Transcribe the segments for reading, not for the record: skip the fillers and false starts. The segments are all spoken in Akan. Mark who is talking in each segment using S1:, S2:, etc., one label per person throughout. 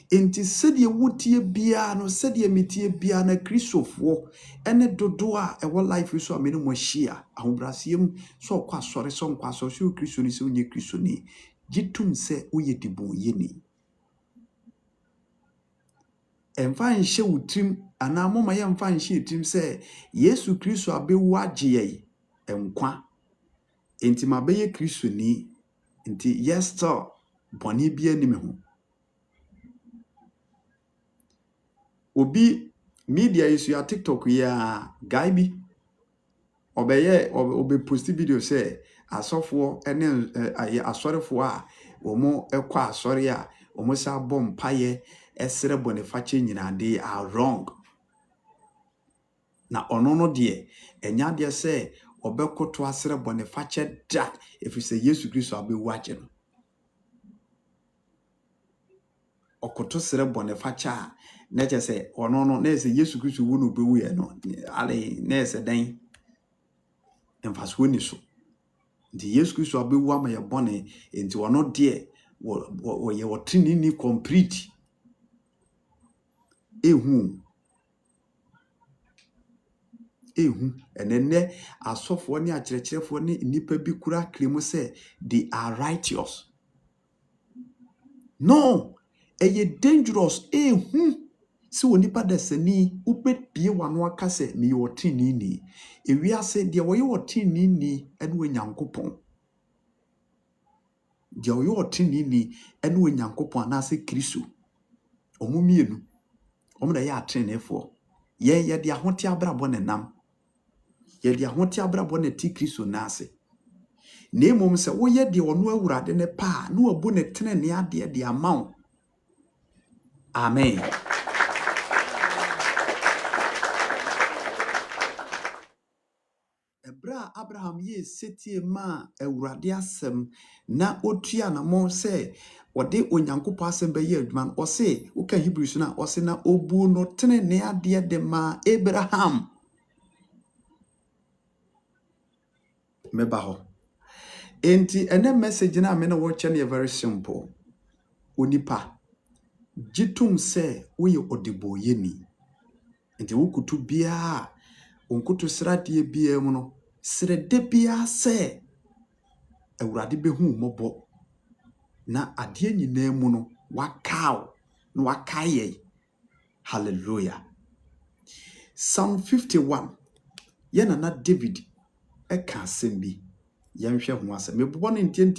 S1: enti sɛdeɛ wotie bia no sɛdeɛ metie bia na Kristofoɔ ene dodo a ɛwɔ life so a me no mo hyia ahobrasiem so ɔkɔ asɔre so nkɔ asɔre so Kristo ni sɛ onye Kristo ni gitum sɛ woyɛ dibo yeni ɛmfa nhyɛ wutrim ana moma yɛ mfa nhyɛ trim sɛ Yesu Kristo abewu agye yɛ nkwa enti mabɛyɛ Kristo ni enti yes still bɔne bia ni me ho obi media isu ya TikTok ya guy bi obe post video say asofo ene asorefo a omo ekwa asore a omo sa bom paye esere boniface nyina they are wrong na ono no de enya de say obekoto asere boniface da if say Yesu Kristo abewu aje no okoto sere boniface a na je say ono no na say Yesu Kristo wu no bewu ye no ale na say dan emfaso ni so di Yesu Kristo abewu ama ye bone enti ono de wo ye wotini ni complete ehu enene asofo ni akyerɛkyerɛfo ni nipa bi kura klemo se they are righteous no eye dangerous si woni pa dasani upepie wano aka se me yotini ni ewiase de wo yotini ni enu enyankopon de wo yotini ni enu enyankopon anase Kristo omumienu omda ya atrenefo ye de ahote abrabɔ ne nam ye de ahote abrabɔ ne ti Kristo nase na emom se wo ye de ono awurade ne pa na wabu ne tene ne ade de amaw amen Ebra Abraham ye setie ma awurade asem na otua na mo se wode onyankopɔ asem be ye adwuma o se wo ka Hebrews na o se na obu no tene ne ade de ma Abraham meba ho enti ene message na me na wo che na very simple onipa gitum se wo ye odibo yeni enti wo kutu bia onkutu srade bia mu no srede bia se awurade behu mobo na ade nyina mu no wakaw na wakaye hallelujah Psalm 51 yana na David eka asembi yanhwe ho asem mebo no ntien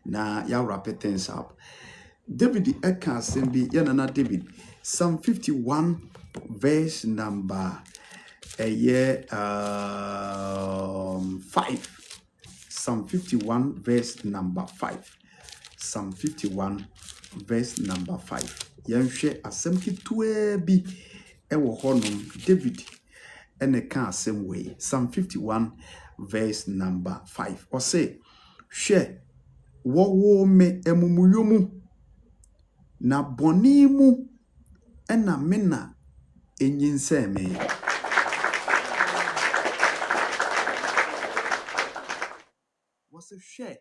S1: na ya wrap things up David eka asembi yana na David Psalm 51 verse number 5 Psalm 51 verse number 5 Psalm 51 verse number 5 yanhwe asem kitwa bi ewo honom David ene ka asem we Psalm 51 verse number 5 or say hwe wo me emumuyomu na boni mu ena mena enyinseme wose hwe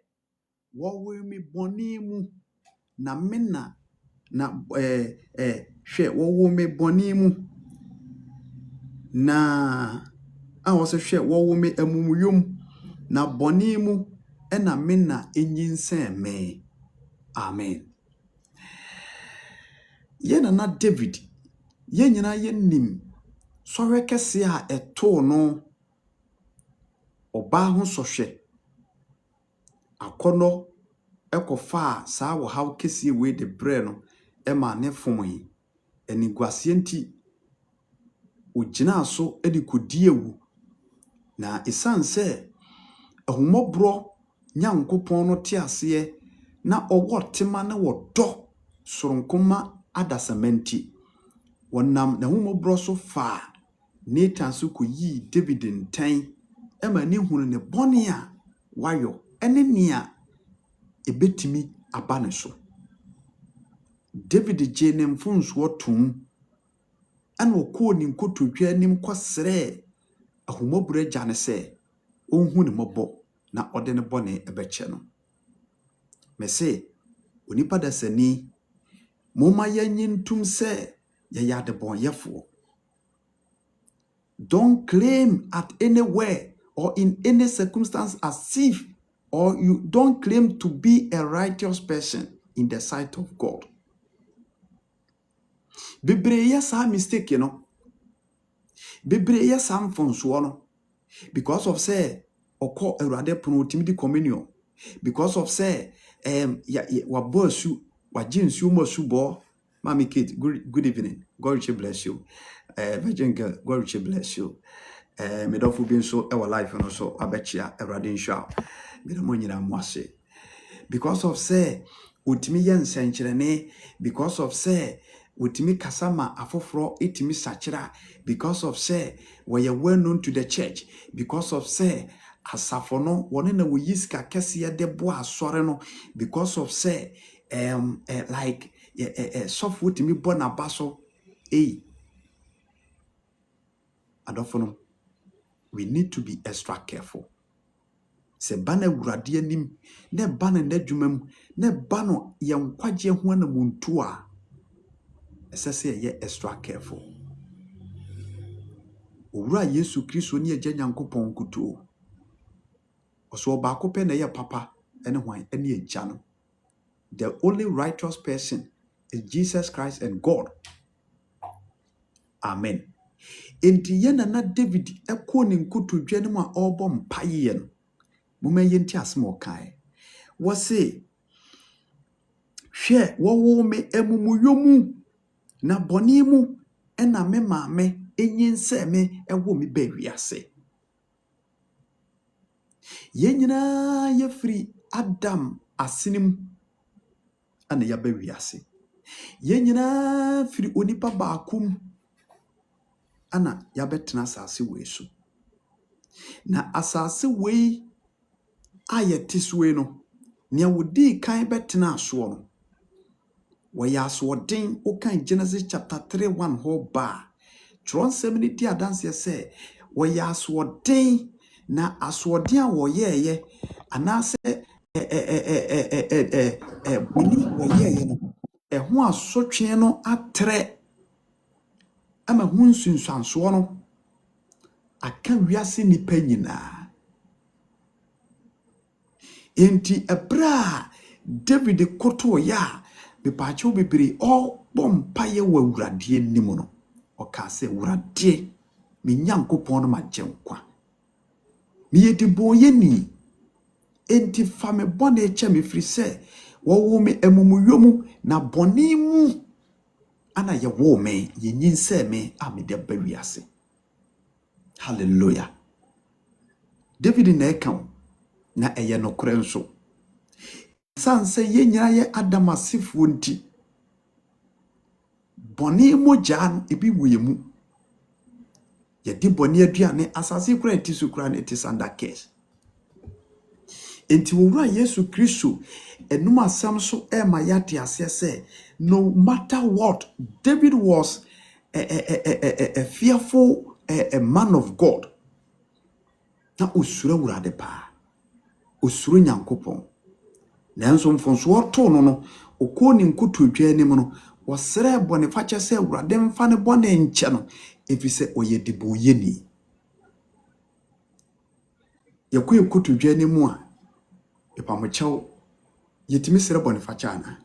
S1: wo me boni mu na mena na hwe wo me boni mu na wose hwe wo me emumuyom na boni mu ena mena enyinseme amen yena na David yenyina yenim sɔhwɛ kɛse a ɛto no ɔba ho sɔhwɛ akɔnɔ ɛkɔfa saa wɔ haw kɛse we de brɛ no ɛma ne fomoyi eniguasie nti ogyina so de kodi ewu na esan sɛ ahumɔborɔ nyankopɔn no te ase na ɔwɔ tema na wɔdɔ soronkoma adasamenti wonam na humobro so fa Nathan so koyi David ntan ema ne hunu ne bɔne a wayo ene nia ebetimi aba ne so David je ne mfonso tum ana okɔ ni nkotodwa nim kɔsrɛ ahumobro agya ne sɛ onhu ne mɔbɔ na ɔde ne bɔne ebeche no me se onipa dasani Moma yentum se ya de bon yefo. Don't claim at anywhere or in any circumstance as if, or you don't claim to be a righteous person in the sight of God. Bebree ya sa mistake no. Bebree ya sa mfonso no. Because of say oko Awurade pono timi di communion. Because of say wa bosu wa jinsu mo subo. Mommy Kate, good evening. God richly bless you. Virgin girl, God richly bless you. Me don't be so our life and also abechia Awurade nsha. Me don't nyina mwase. Because of say utimi yen senchirene, because of say utimi kasama afofro itimi sachira, because of say we are well known to the church, because of say asafono one na we yiska kese de bo asore no, because of say like soft utimi bona baso adofono. We need to be extra careful. Se bana wurade anim ne bana n'adwumam ne bano yenkwaje ho na muntu a esese ye extra careful. Owura Yesu Kristo ne agya Nyankopɔn kuto oso ba ko pe na ye papa ene hwan ene agya no. The only righteous person is Jesus Christ and God. Amen. Enti ye na David ekɔ ne nkutodwe ne mu a ɔbɔ mpaye no. Muma yenti asmo kai. Wase hwe wo me emumuyomu na boni mu ena me maame enyense me ewo me ba wiase. Ye nyina ye free Adam asinim ana ya ba wiase. Ye nyina free onipa baakum ana ya betena asase we so. Na asase we ayetiswe no nia wodi kan betena aso no. Waya aswodin okan Genesis chapter 3:1 ho ba. Tron 70 adanse se waya aswodin na aswodin a woyeye anase bini woyeye no ho asotwe no atre ama hunsunsanso no aka wiase nipa nyina. Enti ebra David koto ya bepacho bebere o bompaye wa Awurade nim no oka se Awurade me Nyankopɔn no magyenkwa me yediboye ni enti fa me bone eche me firi se wo me emumuyomu na bone mu ana ye wo me ye nyinse me amede bawiase. Hallelujah. David na eka na eye no kore nso sanse ye nyira ye Adam asifo nti bone moja no ebi wuyemu ye di bone aduane asase kura entisu kura ne tisanda case. Enti wowura Yesu Kristo enum asam so ma yate ase se no matter what, David was a fearful a man of God. Na osura wurade pa osuru Nyankopɔn. Nanso mfonso to no okoni nkutodwa anim no wasere bone fache se Awurade mfa ne bone nche no efise oyediboye ni. Yakoye kutodwa anim a epamochaw yetimi sere bone fache ana.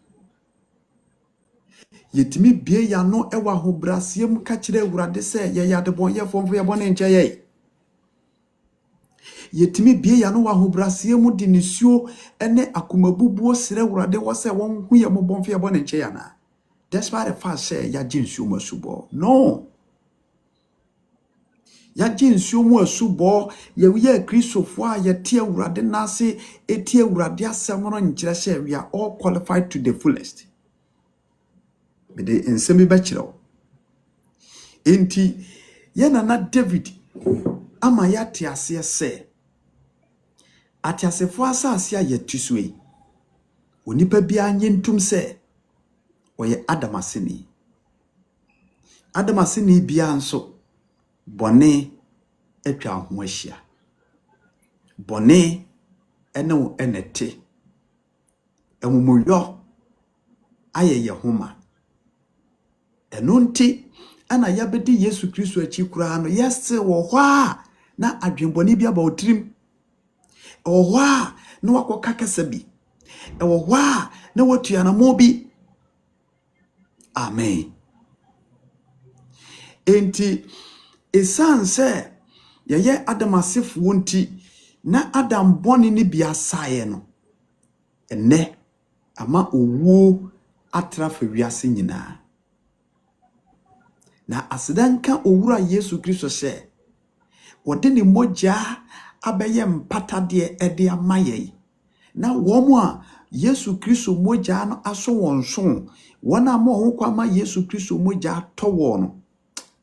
S1: Yetimi bie ya no ewa hobrasiem ka kire Awurade se ye yadebon ye fomfo ye bone nche ye. Yetimi bie ya no wa hobrasiem di nisuo ene akumabubuo sere Awurade wo se won hu ye mobonfo ye bone nche ya na. Despite the fact say ya jinsu masubo. No. Ya jinsu mu asubo ye wiye Kristofo a ye tie Awurade nase etie Awurade asem no nkyere se we are all qualified to the fullest. Be the ensemi ba kire. Enti ye na David ama ya te ase se atiasefo asase a ye tisue. Onipa bia nyentum se oye Adam aseni. Adam aseni bia nso bone etwa ho ahia. Bone ene enete. Emumuyo ayeye homa. Enunti ana yabedi Yesu Kristo achi kura no yese wo hwa na adwenboni bi aba otrim. Wo hwa na wakoka kasa bi. Wo hwa na watuana mo bi. Amen. Enti esanse yeye Adam asefo wonti na Adam boni ni bia saye no. Ene ama owu atrafa wiase nyina. Na asidanka owura Yesu Kristo se wode ni moja abeye mpatade ede amaye. Na womu a Yesu Kristo moja no aso wonso wona ma ho kwama Yesu Kristo moja towo no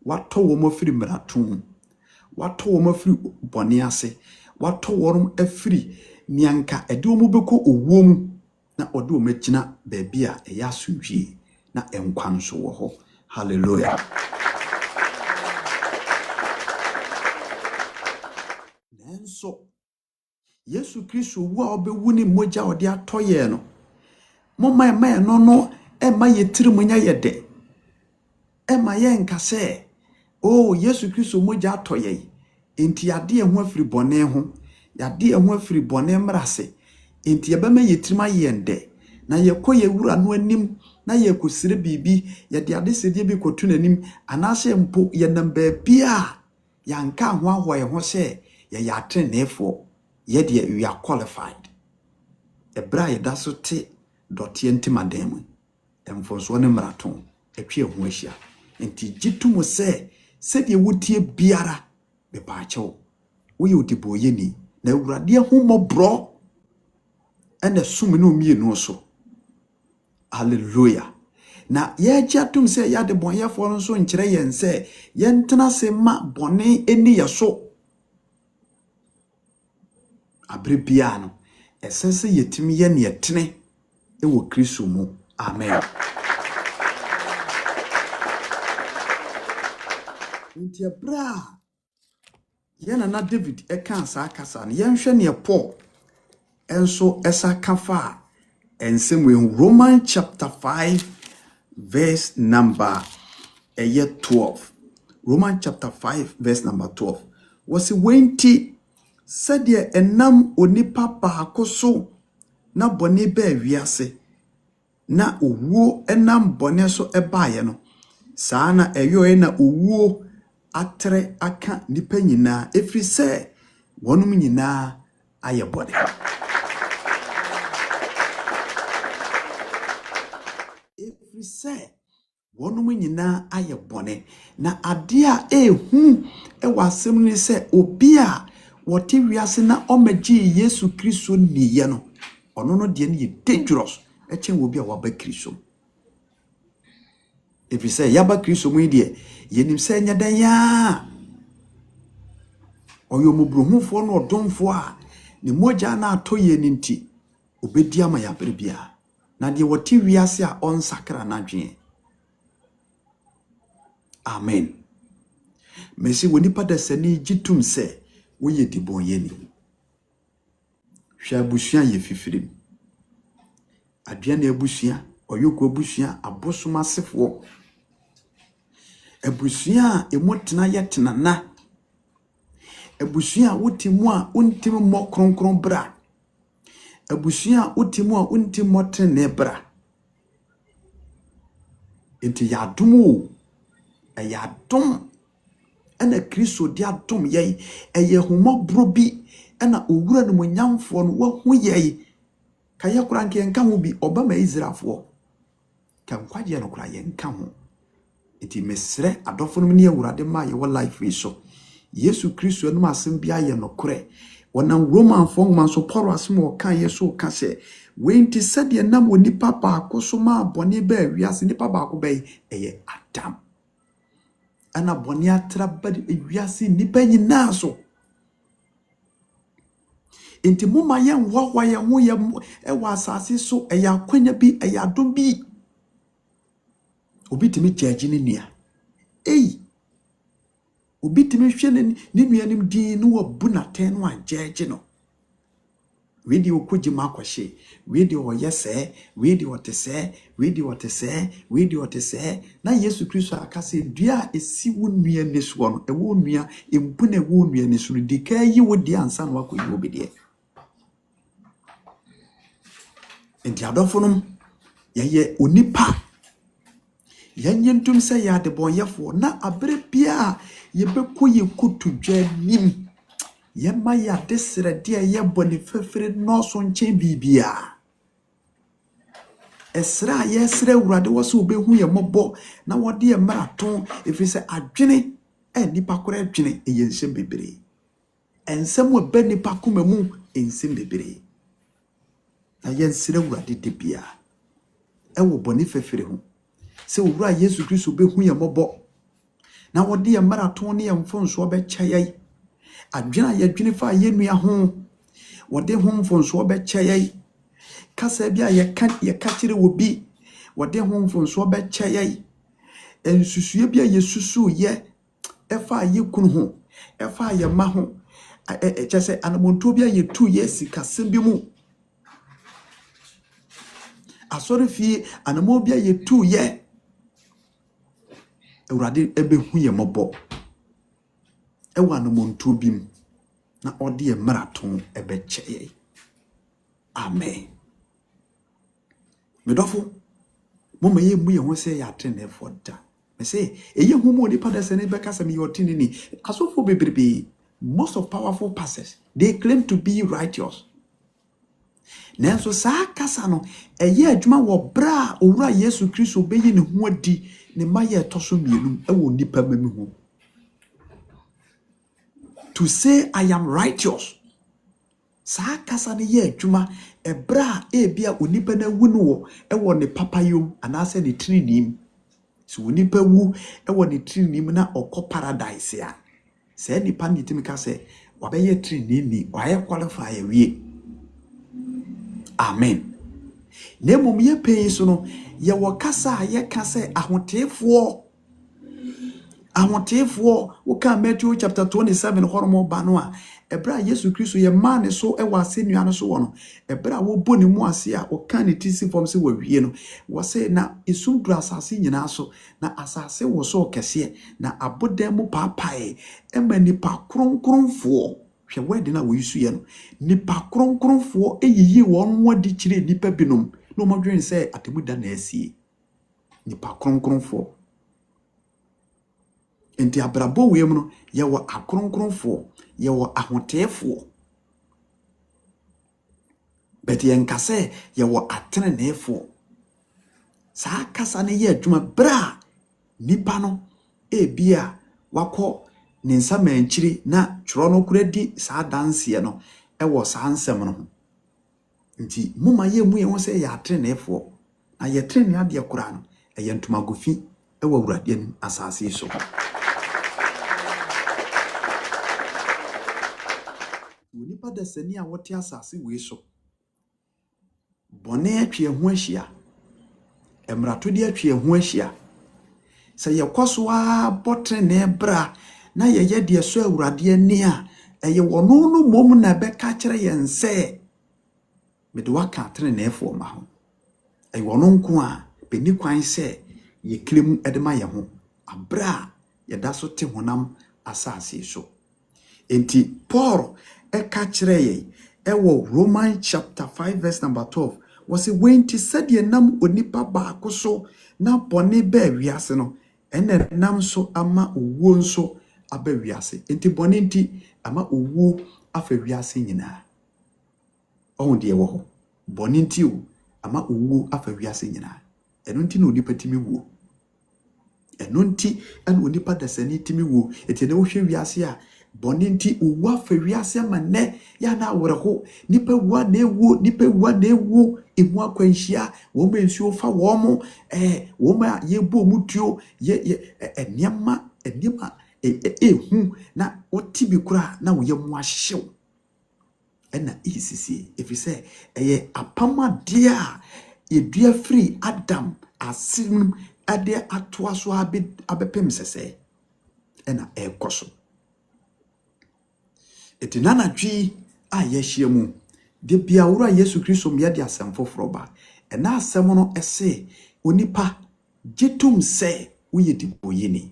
S1: wato wo mafiri mratum wato wo mafiri bone ase wato wo afiri nianka ede wo beko owom na ode wo magina baabi a eya sunhwie na enkwan so wo ho. Hallelujah. Nenso Yesu Kristo wo a obewu ni moja ode atoye no momma ema no ema yetiri munya yede ema ye nkase oh Yesu Kristo moja atoye enti yade ho afiri bone ho yade ho afiri bone mrase enti yebema yetirima yende na yekoye wura no anim na yekosire bibi yede ade sedie bi kotu nanim anase mpo yenamba bia yanka ho ahoye ho se ye yatre nefo yede we are qualified ebra yeda so te dotie ntimadem emfonso ne mraton etwe ho ahia enti gitumo se sedie wotie biara be paacho wo odiboye ni na awurade ahomobro ene sum no mienu so. Hallelujah. Na ye jatum se ya de bonyefo no so nkire yen se ye ntena se ma bone eni yeso abrebia no esese yetimi ye ne yetene ewo Kristo mu. Amen. Nti abra yana na David eka sa akasa no yenhwe ne Paul enso esa kafa ensemwe Romans chapter 5 verse number 12. Romans chapter 5 verse number 12. Was wenti said enam onipa baako so na bone ba wiase na owuo enam bone so ebaaye no saa na eyoe na owuo atre aka nipa nyina efri se wonum nyina aye bode. Efri se wonum nyina aye bone na ade a ehu ewasem ni se obi a wote wiase na omagi Yesu Kristo niye no ono no de ne dangerous echen obi a waba Kristo. Efri se yaba Kristo mu de yenim se nyadan ya oyo mubruhufo no odonfo a ne moja na atoye ninti obedi ama ya berebia na de wote wiase a onsakra na dwen. Amen. Mesi woni pada sani gitum se wo ye dibonye ni hwa busua ye fifirim aduane abusua oyoko abusua abosoma sefo abusua emotena yetena na abusua wotimu a untim mo kronkron bra abusua wotimu a untim motene bra enti ya dumu ya dum ana Kristo dia dum ye eye humobro bi ana owura no monyamfo no wahu ye kaye kura nke nka ho bi obama Israelfo kan kwaje no kura ye nka ho enti mesre adofo no ne awurade ma ye wo life we so Yesu Kristo no asem bia ye no kure wonam Roman fo so Paul asem o kan ye so ka se wenti sade nam onipa baako so ma bone ba wiase nipa baako bai eye Adam ana bone atraba wiase nipa nyina so enti moma ye nwa ye ho ye ewa asase so eya kwanya bi eya dom bi obi timi tiaji ne nua obi timi hwe ne nua nim din no wabu na ten no ajeje no Widi okujima kwashe, widi oyese, widi otese, widi otese, widi otese. Na Yesu Kristo akase dua esi wonua neso no, ewo nua empune wo nua neso no dika yi wodi ansa no akoyi obedie. Enti adofonom ye onipa yanyentum se ya de bonyefo na abere bia ye beko ye kotudwa nim ye ma ya desrede ye boni fefere no so nchen bibia esra ye sra urade wo so obehu ye mobo na wode ye maraton efise adwene nipa kora adwene ye nsem bebre ensem wo be nipa komamu ensem bebre na ye sra urade de bia wo boni fefere hu se owura Yesu Kristo behu ye mobo na wode ye maraton ne ye mfonso be kyayai adwena ye dwene fa ye nua ho wode ho mfonso be kyayai kasa bia ye ka kire wo bi wode ho mfonso be kyayai ensusue bia ye susu ye efa ye kunu ho efa ye ma ho kyese anamonto bia ye tu ye sikasem bi mu asori fie anamo bia ye tu ye Urade ebehu ye mobo ewa no montu bim na ode ye maraton ebeche. Amen. Medofo moma ye mu ye ho se ya trenefo da. Me say eye hu mo nipa da se ne beka se me yotini ni asofo bebrebe. Most of powerful pastors they claim to be righteous. Nanso saa kasa no eye adwuma wo bra owura Yesu Kristo beyi ne ho adi ne maye toso mienu ewo nipa mamihu. To say I am righteous. Saa kasa ne ye adwuma ebra bia onipa na wu no wo ewo ne papayom anase ne trinim. So onipa wu ewo ne trinim na okọ paradise ya. Say nipa ne timika say wabeye trinim ni waye qualify wie. Amen. Nemom ye pay so no ye wakasa ye kase ahotefo woka Matthew chapter 27 horomo banoa ebra Yesu Kristo ye man so ewa asennua no so wono ebra wo boni mu ase a woka ne tisi form se wawie no wo se na esumdru asase nyina so na asase wo so kese na abodam mu paapae ema nipa kronkronfo hwe wede na wo yisu ye no nipa kronkronfo eyiyi won wadi kire nipa binom no modwen se atemu da na asie nipa kronkronfo. Enti abrabo wem no ye wo akronkronfo ye wo ahotefo beti enkase ye wo atrenefo saa kasa ne ye adwuma bra nipa no ebia wako ne nsama nchiri na tworo no kura di saa danse no wo saa nsem no nti moma ye mu ye ho se ye atrenefo na ye trene ade kura no ye ntoma gofi wo awurade an asase so. Nipa da sani a wote asase we so bone atwe ho ahia emrato de atwe ho ahia se ye kwaso a botre na ebra na ye ye de so awurade ani a eye wono no mom na beka kire ye nse mede waka tre na efo ma ho eye wono nko a beni kwan se ye klem edema ye ho abra ye da so te honam asase so. Enti Paul eka kire ye ewo Romans chapter 5 verse number 12 was it when ti said ye nam onipa baako so na bone ba wiase no ene nam so ama owo nso aba wiase enti bone nti ama owo afa wiase nyina ohun de wo ho bone nti o ama owo afa wiase nyina eno nti na onipa timi wo eno nti ena onipa dasani timi wo enti na wo hwe wiase a bone nti owo afa wiase ma ne ya na awreho nipa wa na ewu emu akwanhia wo ma nsuo fa wo mo wo ma ye bo mutuo ye enema ehu na otibi kura na wo ye mu ahyew ena isisi efise eye apama dia edua free Adam asim ade atoa so abepem sese ena ekoso etinana twi a yehia mu de bia wura Yesu Kristo me de asem foforoba na asem no ese onipa gitum se uye diboyeni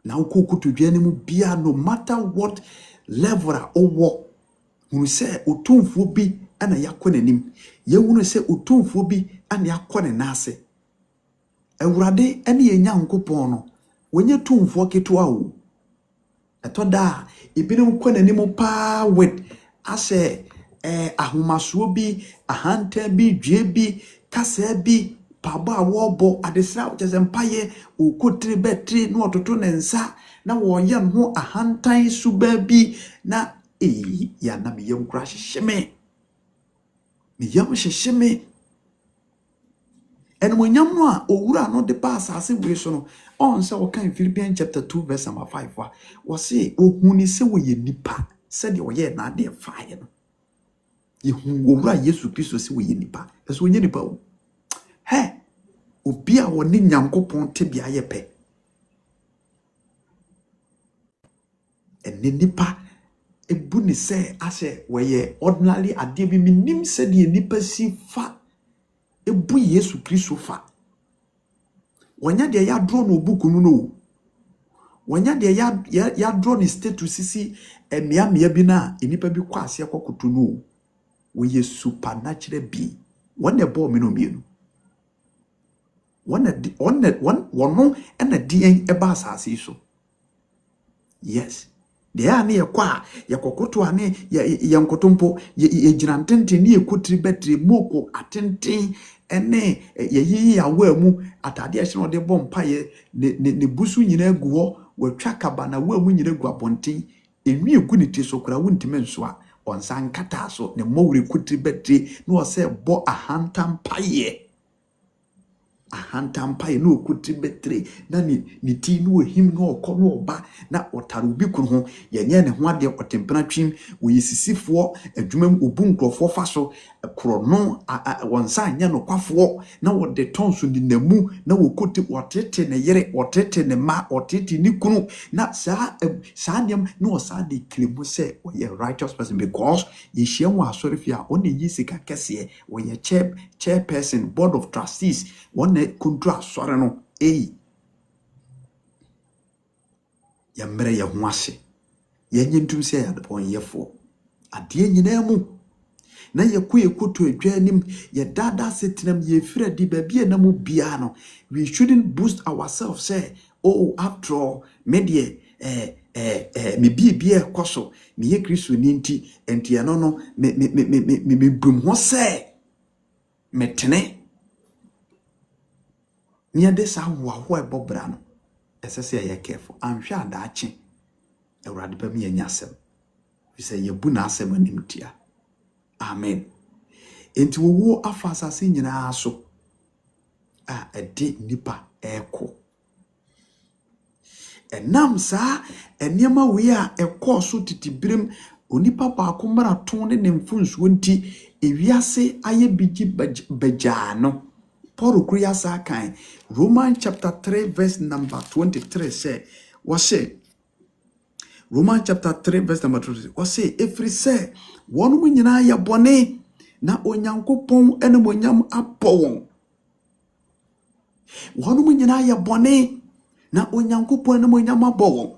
S1: na ukokutudua ne mu bia no matter what level a owo hunu se otumfo bi ana yakɔ nanim ye hunu se otumfo bi ana yakɔ ne nase Awurade ene ye Nyankopɔn no wonye tumfo ketewa wo etoda ibinum kɔ nanim pa with ase ahomaso bi ahanta bi dwe bi kasa bi pabo a wobo adesra chese mpaye okotire betri na ototo ne nsa na woye ho ahantan suba bi na ya na meyam kura hyehyeme meyam hyehyeme enmonyam no a owura no de ba asase wure so no on se wo kan Philippians chapter 2 verse number 5 wo se ohuni se wo ye nipa se de wo ye na de faaye no yehu owura Yesu Kristo se wo ye nipa eso wo ye nipa wo he obi a woni Nyankopɔn te bia ye pe ene nipa ebu ni se ase wo ye ordinary ade bi minim se de nipa si fa ebu Yesu Kristo fa wanya de ya draw no book no wanya de ya draw ni status sisi emia bi na enipa bi kwa ase kokoto no wo ye supernatural be wona bo me no mienu wono ena dien eba asase so yes de ya ne yakwa yakokoto ane yankotompo ye ginantente ne ekotiri betri moko atenten ene yeyi yawa mu atade ahye no de bompa ye ne busu nyina gu ho watwa kaba na wa mu nyina gu abonten enwi egu ne ti so kura wontime nso a onsa nkata so ne mowre kotiri betri no se bo ahantam paye no okotiri betri na ni ti no ohim no okọ no oba na otaru bi kunu ho yenye ne ho ade otempena twim wo yisisifo adwumam obu nkrofo fa so kro no wonsa anya no kwafo na wo de tonso ni namu na wo koti otete ne yere otete ne ma otete ni kunu na sa nyam no sa de klemu se wo ye righteous person because ye hiem wa asorifia oni yisika kese wo ye chairperson board of trustees one kontra sore no ya mere ya ho ase ya nyentum se ya depon yefo ade nyina mu na ye koto adwanim ye dada setinam ye fira di babie na mu bia no we shouldn't boost ourselves say oh after all media me bia koso me ye Kristo ni nti enti ano no me bum ho se metene nya de sa ho ebobra no esese ye careful anhwe adaache Awurade ba me nyasem we say ye bu na asem animtia amen enti wo afasase nyina so ede nipa eko enam sa eniema we a eko so titibirem onipa ba akomara ton ne mfunsuo nti ewiase aye bigi bajano Paul Kriyasa kan Romans chapter 3 verse number 23 say what say Romans chapter 3 verse number 23 what say every say one mu nyina ya bone na onyankopon ene monyam apowon one mu nyina ya bone na onyankopon ene monyam abowon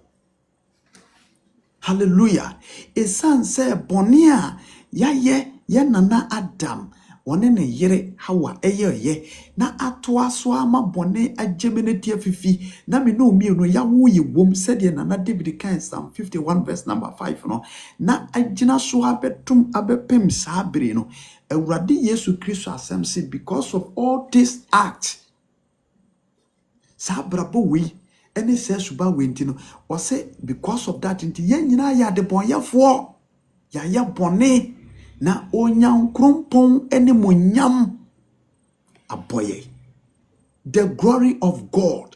S1: hallelujah esan say bone a ya nana Adam one ne yere Hawa ye na atoa so ama bone agemeneti afifi na me no mi no ya wo ye wom said na David kan Psalm 51 verse number 5 no na agina so abetum abepem sabre no Awurade Yesu Kristo asem say because of all this act sabrabo we any says suba wenti no o say because of that nti ye nyina ya de bonyefo ya bone na onyan krompon ene monyam aboye the glory of God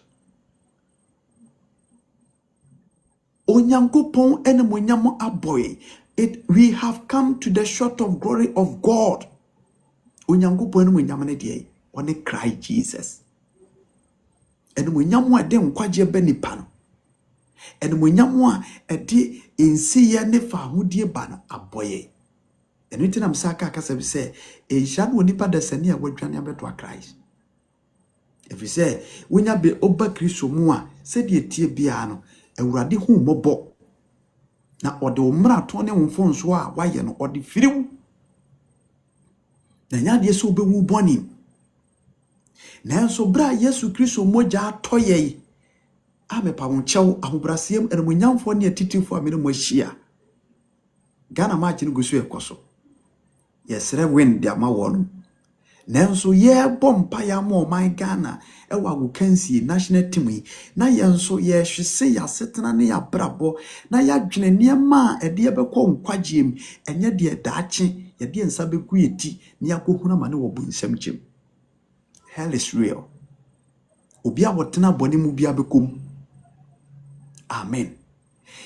S1: onyan kopon ene monyam aboye we have come to the short of glory of God onyan kopon ene monyam ne de one Christ Jesus ene monyam a de nkwaje ba nipa no ene monyam a de ensiye ne fa hodie ba no aboye anything am saka kasa bi say e sha no nipa da sani a wadwane abeto a Christ. If you say wonya be oba Kristo mu a se de tie bia no awurade hu mobo na ode umra to ne wonfonso a waye no ode firiw na nya de so be wu boni nanso bra Yesu Kristo moja atoye amepa wonchew ahobrasiem enemunyamfo ne atitifo amene mo ahia Ghana match no gusu ekoso yesre win de ama wonu nanso ye bompa ya mo man Ghana ewa agukansie national team yi na yenso ye hwese ya setena ne ya brabo na ya dwene niema ede ebekọ nkwagiem enye de daache ye de nsa beku yeti ne yakohuna mane wo bunsam gem. Hell is real. Obi a wotena bone mu bia bekom. Amen.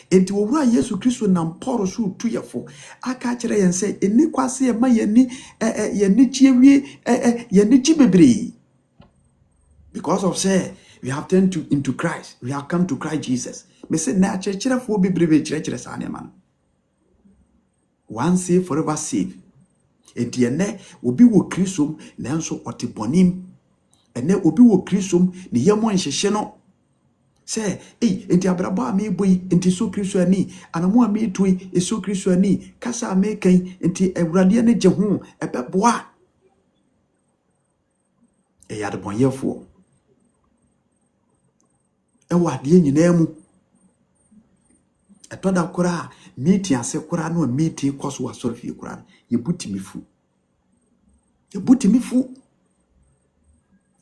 S1: Enti wowura Yesu Kristo nam poro so tuyefo aka kire yen se eni kwase e ma yeni chiewie yeni chibebre because of say we have turned into Christ, we have come to Christ Jesus. Me say na chekire fo bebrebe chekire sa ne man once saved forever saved. Enti ene obi wo Kristo nanso otibonim ene obi wo Kristo ne yemo nhyehyɛ no say enti abraba me boy enti so Kristo ani anamo a me toy so Kristo ani kasa me kan enti awurade ne je ho ebeboa yade bonyefo wade nyina mu etoda kora meti ase kora no meti koso wasorfi kora ye butimi fu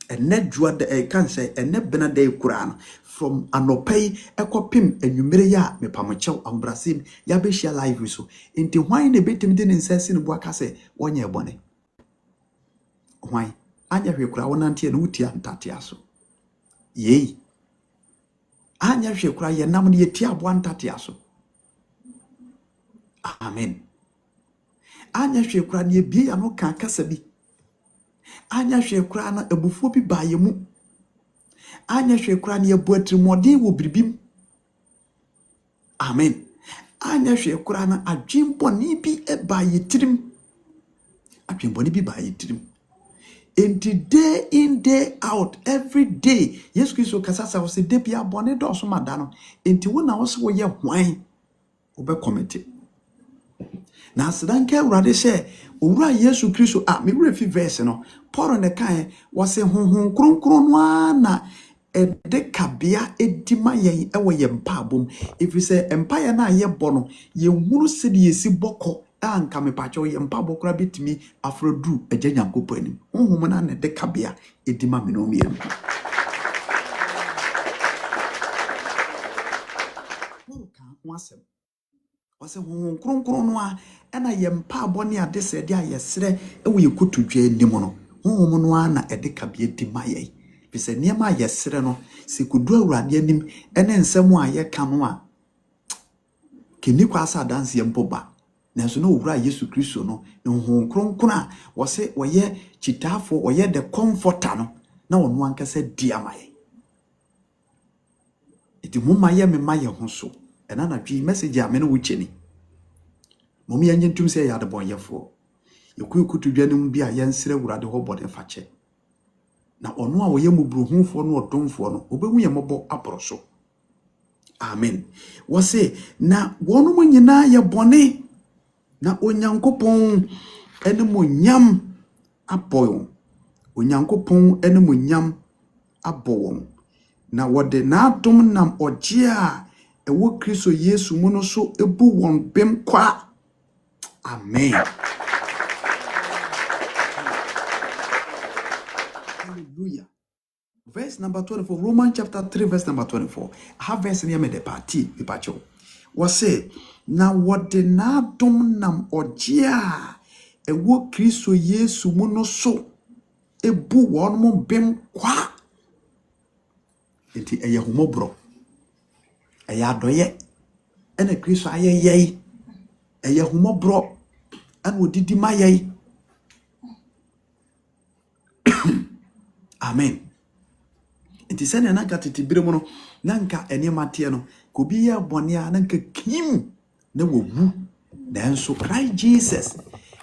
S1: ene jua de kan say ene bena de kura no from anopai ekopim enwumere ya mepamochew ambrasim ya be share live so enti hwan ne betim de nsase ne boaka say wonye ebone hwan anya hwe kura wonante ne wutia ntate aso yei anya hwe kura ye nam ne yeti abo ntate aso. Amen. Anya hwe kura ne bie ya no kan kasa bi anya hwe kura na ebufuo bi baaye mu anya hwe kura na ebuatrimode wo bribim. Amen. Anya hwe kura na adwemboni bi baaye tirim adwemboni bi baaye tirim enti day in day out every day Yesu Kristo kasasa wo se de bia bone do so madano enti wo na wo se wo ye hwan wo be commit na sedanka urade se owura Yesu Kristo me wura fi verse no Paul ne kan wo se honhon kronkron no na ede kabia edima yen ewo ye mpabom if say empire na ye bono ye hunu se de yesi boko anka me pacho ye mpabo kra bitimi afrodu agya nyankopɔ anim honhom na ede kabia edima me no miem wasem wase honhon kronkron no na ye mpabo ne ade se de ayesere ewo ye kotudwa anim no honhom no na ede kabia edima yen bise niema yesere no sekudu awurade anim ene nsem a ye ka no a keni kwasa dance ye mpoba nanso no owura Yesu Kristo no honhom kronkron a wose woye chitafo woye the comforter no na wono ankasa diamaye iti mumma ye me maye ho so ena na dwi message a me no wucheni momi anye ntum se ya de bonyefo yekukutu dwanem bi a yensere awurade ho bode fache na ono a woye mubruhunfo no odomfo no obehu ye mobo aboroso. Amen. Wose na wono mo nyina ye bone na onyankopon ene mo nyam aboyo onyankopon ene mo nyam abowo na wode na adom nam oje a ewo Kristo Yesu mu no so ebu won bem kwa. Amen. Hallelujah. Verse number 24, Romans chapter 3 verse number 24. I have verse near me the party pipacho. Was say na wode na adom nam oje a ewo Kristo Yesu mu no so ebu won mo bem kwa. Enti eye humobro eye adoye ene Kristo ayeye eye humobro an odidi maye. Amen. Enti sene na gatiti biremu no nanka enema tie no ko biya bone a nanka kim na wowu nanso Christ Jesus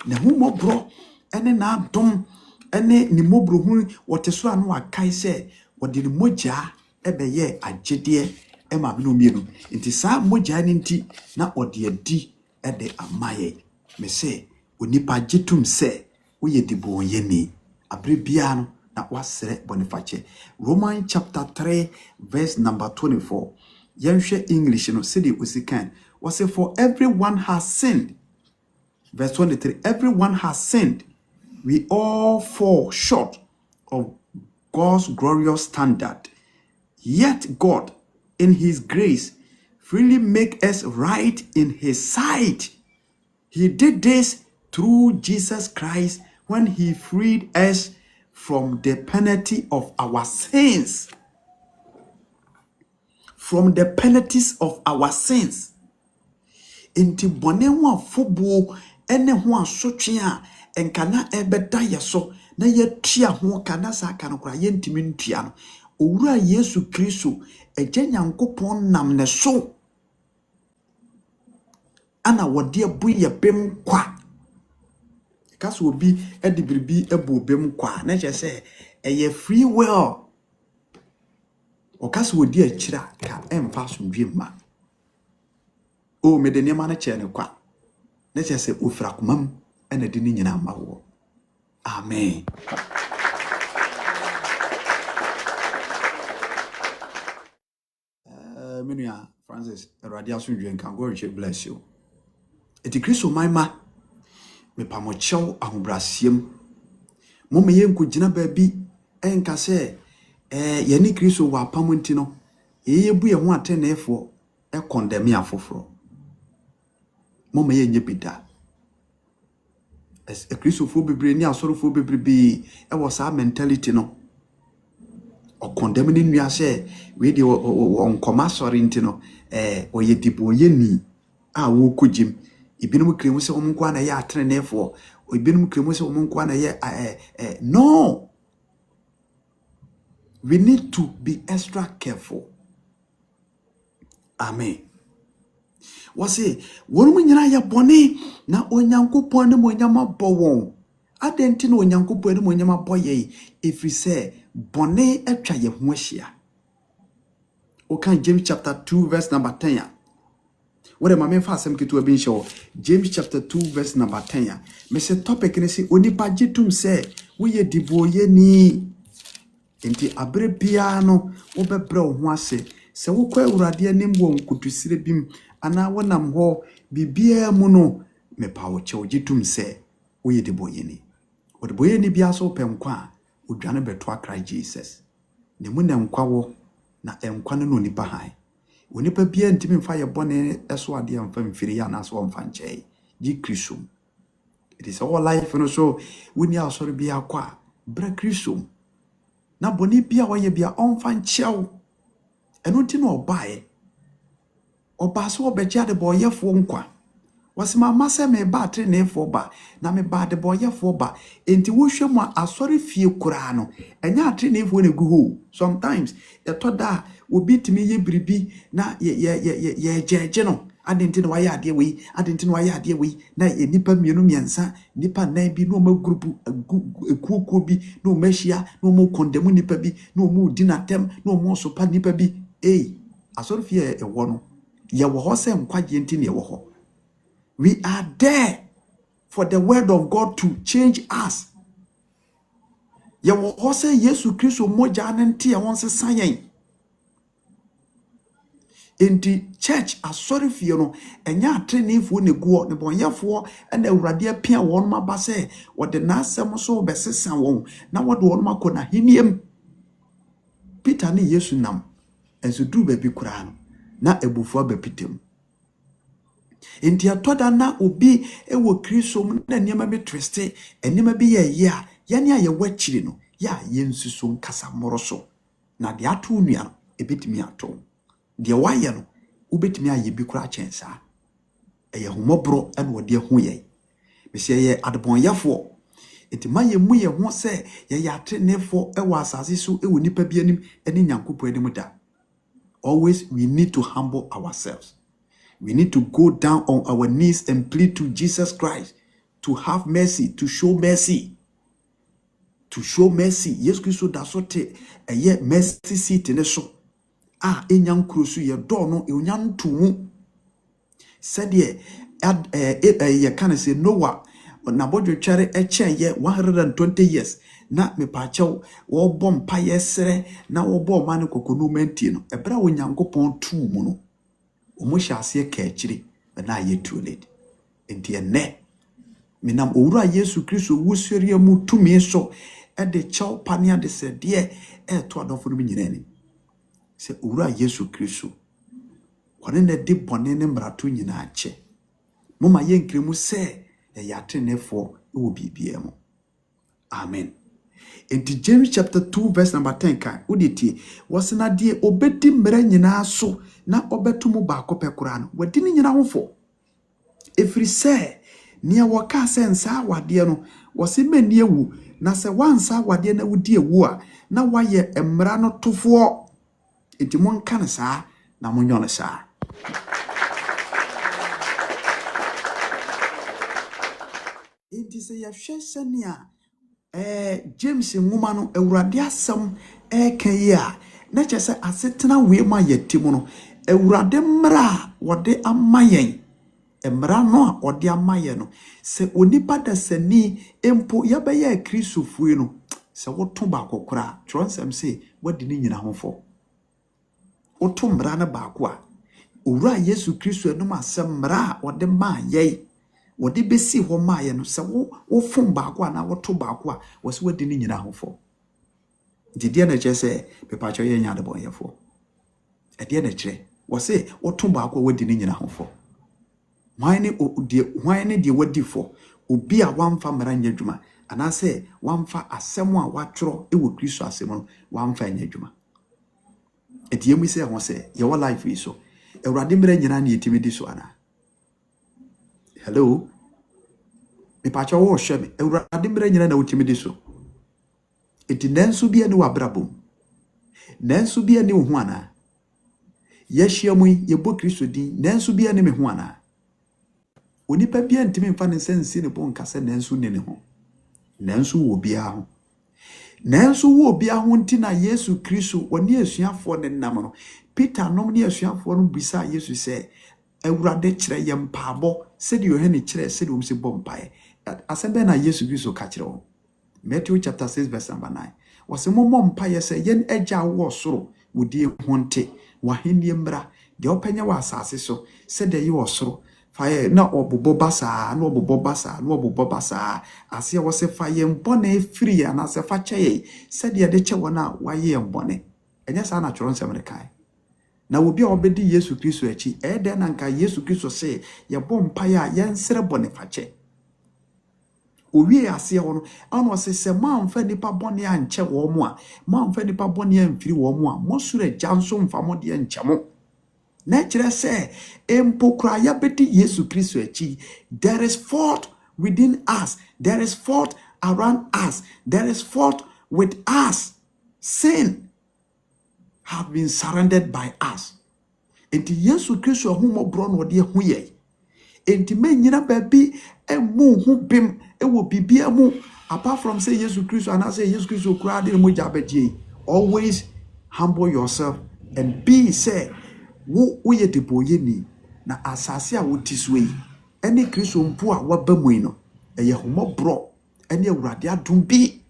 S1: na humobro ene na adom ene ni mobro hu wote so anu akai se wode ni mogya ebeye agede ema bi no mienu nti saa mogya ni nti na ode adi ede amaye me se onipa gitum se woye dibo yeni abre bia no na wasere bonifache. Romans chapter 3 verse number 24. Yenhwe English no sidi usikan was say for everyone has sinned. Verse 23, everyone has sinned. We all fall short of God's glorious standard. Yet God, in his grace, freely make us right in his sight. He did this through Jesus Christ when he freed us from the penalty of our sins. From the penalties of our sins. Inti bone ho afobo ene ho asotwe a enkana ebeda yeso na yetua ho kana sa kana kura yentimi ntua no owura Yesu Kristo eje Nyankopon nam ne so ana wode abu ye bem kwa kaso obi edibiribi ebu bem kwa na che se eye free will o kaso odi akira ka emfa so ndwemma o me de nema na che ne kwa na che se ofira komam ena de ni nyina mawo. Amen. Menua Francis Radia Sunjuen can go and bless you. Eti Kristo maima me pamochew ahobrasiem mo me yenku gina baabi enka se ye ni Kristo wa pamonti no ye bu ye ho atenefo e condemn afoforo mo me yenye bida as a Kristo fo bebre ni asorofo bebre bi e wo sa mentality no o condemn ni nua se we de on komasori ntino oye dibo ye ni a wo kojim ibinum kremu se omun kwa na ye atrenefo ibinum kremu se omun kwa na ye no, we need to be extra careful. Amen. Wase wonu nyina ya bone na Onyankopon ne monyama bowon adenti na Onyankopon ne monyama boye if we say bone atwa ye ho ahia. O kan James chapter 2 verse number 10. Where my fa asem ketu abi show James chapter 2 verse number 10. Me se topic ne se onipa gitum se wo ye diboye ni enti abre bia no wo bebre ho ase se wo kwa urade anim wo nkutusire bim ana wonam ho bibia mu no me pa wo che gitum se wo ye diboye ni wo diboye ni bia so penkwa odwane beto akra Jesus ne mu na nkwa wo na enkwa no nipa han onipa bia ntimi mfa ye bone eso ade amfa mfiri ya na so mfa nche ji Kristo. It is all life no so woni asori bia kwa bra Kristo na boni bia wo ye bia onfa nchew eno ti no obae oba so obeja de boyefo nkwa wasema mase me ba trenefo ba na me ba de boyefo ba enti wo hwemu asori fie kura no enya trenefo na gu ho sometimes e to da obi timi ye biribi na ye jeje no adenti no waya ade we adenti no waya ade we na enipa mienu miensa nipa nan bi no ma group ekuko bi no mehia no mo condemn nipa bi no mo dinatem no mo sopa nipa bi asori fie e wo no ye wo ho se nkwaje enti ne ye wo ho. We are there for the word of God to change us. Ye wo ho se Yesu Kristo moja nenti e won se sayen. Enti church asori fie no enya atrenefo ne guo ne bonyefo na awurade apia won ma ba se wode na asem so besesa won na wode won ma kona hiniem. Peter ne Yesu nam enso duru ba bi kura no na ebufu abapitem. Enti atoda na obi ewo Kristo mu na niam be twiste enima bi ye a yane aye wachiri no ya yensuso nkasa moroso na de ato nua no ebetimi ato de waye no ubetimi aye bi kura chensa eye homobro ene wode hu ye be se ye adebonyafo enti maye mu ye ho se ye ya trenefo ewa asase so ewo nipa bi anim ene Nyankopon anim da. Always we need to humble ourselves. We need to go down on our knees and plead to Jesus Christ to have mercy, to show mercy. To show mercy. Yes, Christo da sote a ye mercy seat in the so. Enyam krusu ye do no enyam tumu. Said ye can say Noah na bodwo tware eche ye 120 years na me pacho wo bom pa yesere na wo bom mane kokonu menti no ebra wo nyankopon tu mu no omo hyase ka akiri na ye too late enti ene menam owura Yesu Kristo wusuria mu tumi so e de chaw pania de se de to adofo no nyina ni se owura Yesu Kristo wane na de bone ne mrato nyina ache moma ye nkremu se ya tenefo wo bibia mu. Amen. In James chapter 2 verse number 10 kan uditi wasena die obedi mra nyina so na obetumu ba kopekura no wadi ni nyina hofo efiri se nia waka se nsa wade no wase mani ewu na se wansa wade na wudi ewu a na waye emra no tofo enti monka ne saa na monyo ne saa. Enti se ya hwese nia James nwoma no awurade asem kan yi a na chese asetena we ma yetimu no awurade mra wode amayen emra no a wode amayen no se onipa da sani empo yabeye kristofue no se woto ba kokora tronsem se wadi ni nyina hofo woto mra na ba ko a owura Yesu Kristo enum asem mra wode ma yei wodi besi ho maaye no se wo fom baako na woto baako a wose wadi ni nyina hofo dide na chese pepacho ye nya de bonyefo ede na kire wose woto baako wadi ni nyina hofo hwan de wadi fo obi a wamfa mara nya dwuma ana se wamfa asem a watworo ewo Kristo asem no wamfa nya dwuma ede mu se ho se ye wo life yi so ewrade mara nyina na yetimi di so ana. Hello. Me pacha wo hweme ewrade mra nyina na wotimi di so. Enti nansu bia ne wabrabom. Nansu bia ne ho ana. Yehyiamu ye bo Kristo din nansu bia ne me ho ana. Onipa bia ntimi mfa ne sensi ne bo nkase nansu ne ho. Nansu wo bia ho. Nansu wo bia ho nti na Yesu Kristo woni asuafo ne nam no. Peter nom ne asuafo no bisa Yesu se ewurade kire ye mpaabo se de Yohane kire se de omse bompae asembe na Yesu Kristo ka kire wo. Matthew chapter 6 verse number 9 wase mommo mpae se yen agya wo soro wodi honte wahenie mra de openya wa asase so se de ye wo soro faye na obobo basa na obobo basa na obobo basa ase wose faye mbone free ya na se fa cheye se de de che wona waye mbone enya sa na choro nsem rekai na obi a obedi Yesu Kristo achi ede na nka Yesu Kristo se ye bompa ya yensere bone fache owie ase ho no ano se manfa nipa bone anche wo mo a manfa nipa bone amfiri wo mo a mosure janso mfa mo de nchemo na kire se empokra ya bedi Yesu Kristo achi there is fault within us, there is fault around us, there is fault with us. Sin have been surrendered by us. Enti Yesu Kristo humo bro no de hu ye. Enti menyina baby emu hu bim ewo bibia mu apart from say Yesu Kristo and I say Yesu Kristo kura de mo jabeje. Always humble yourself and be say wo ye deboye ni na asase a wotiswe yi. Ene Kristo mpo a wabamu yi no eye humo bro ene awurade adom bi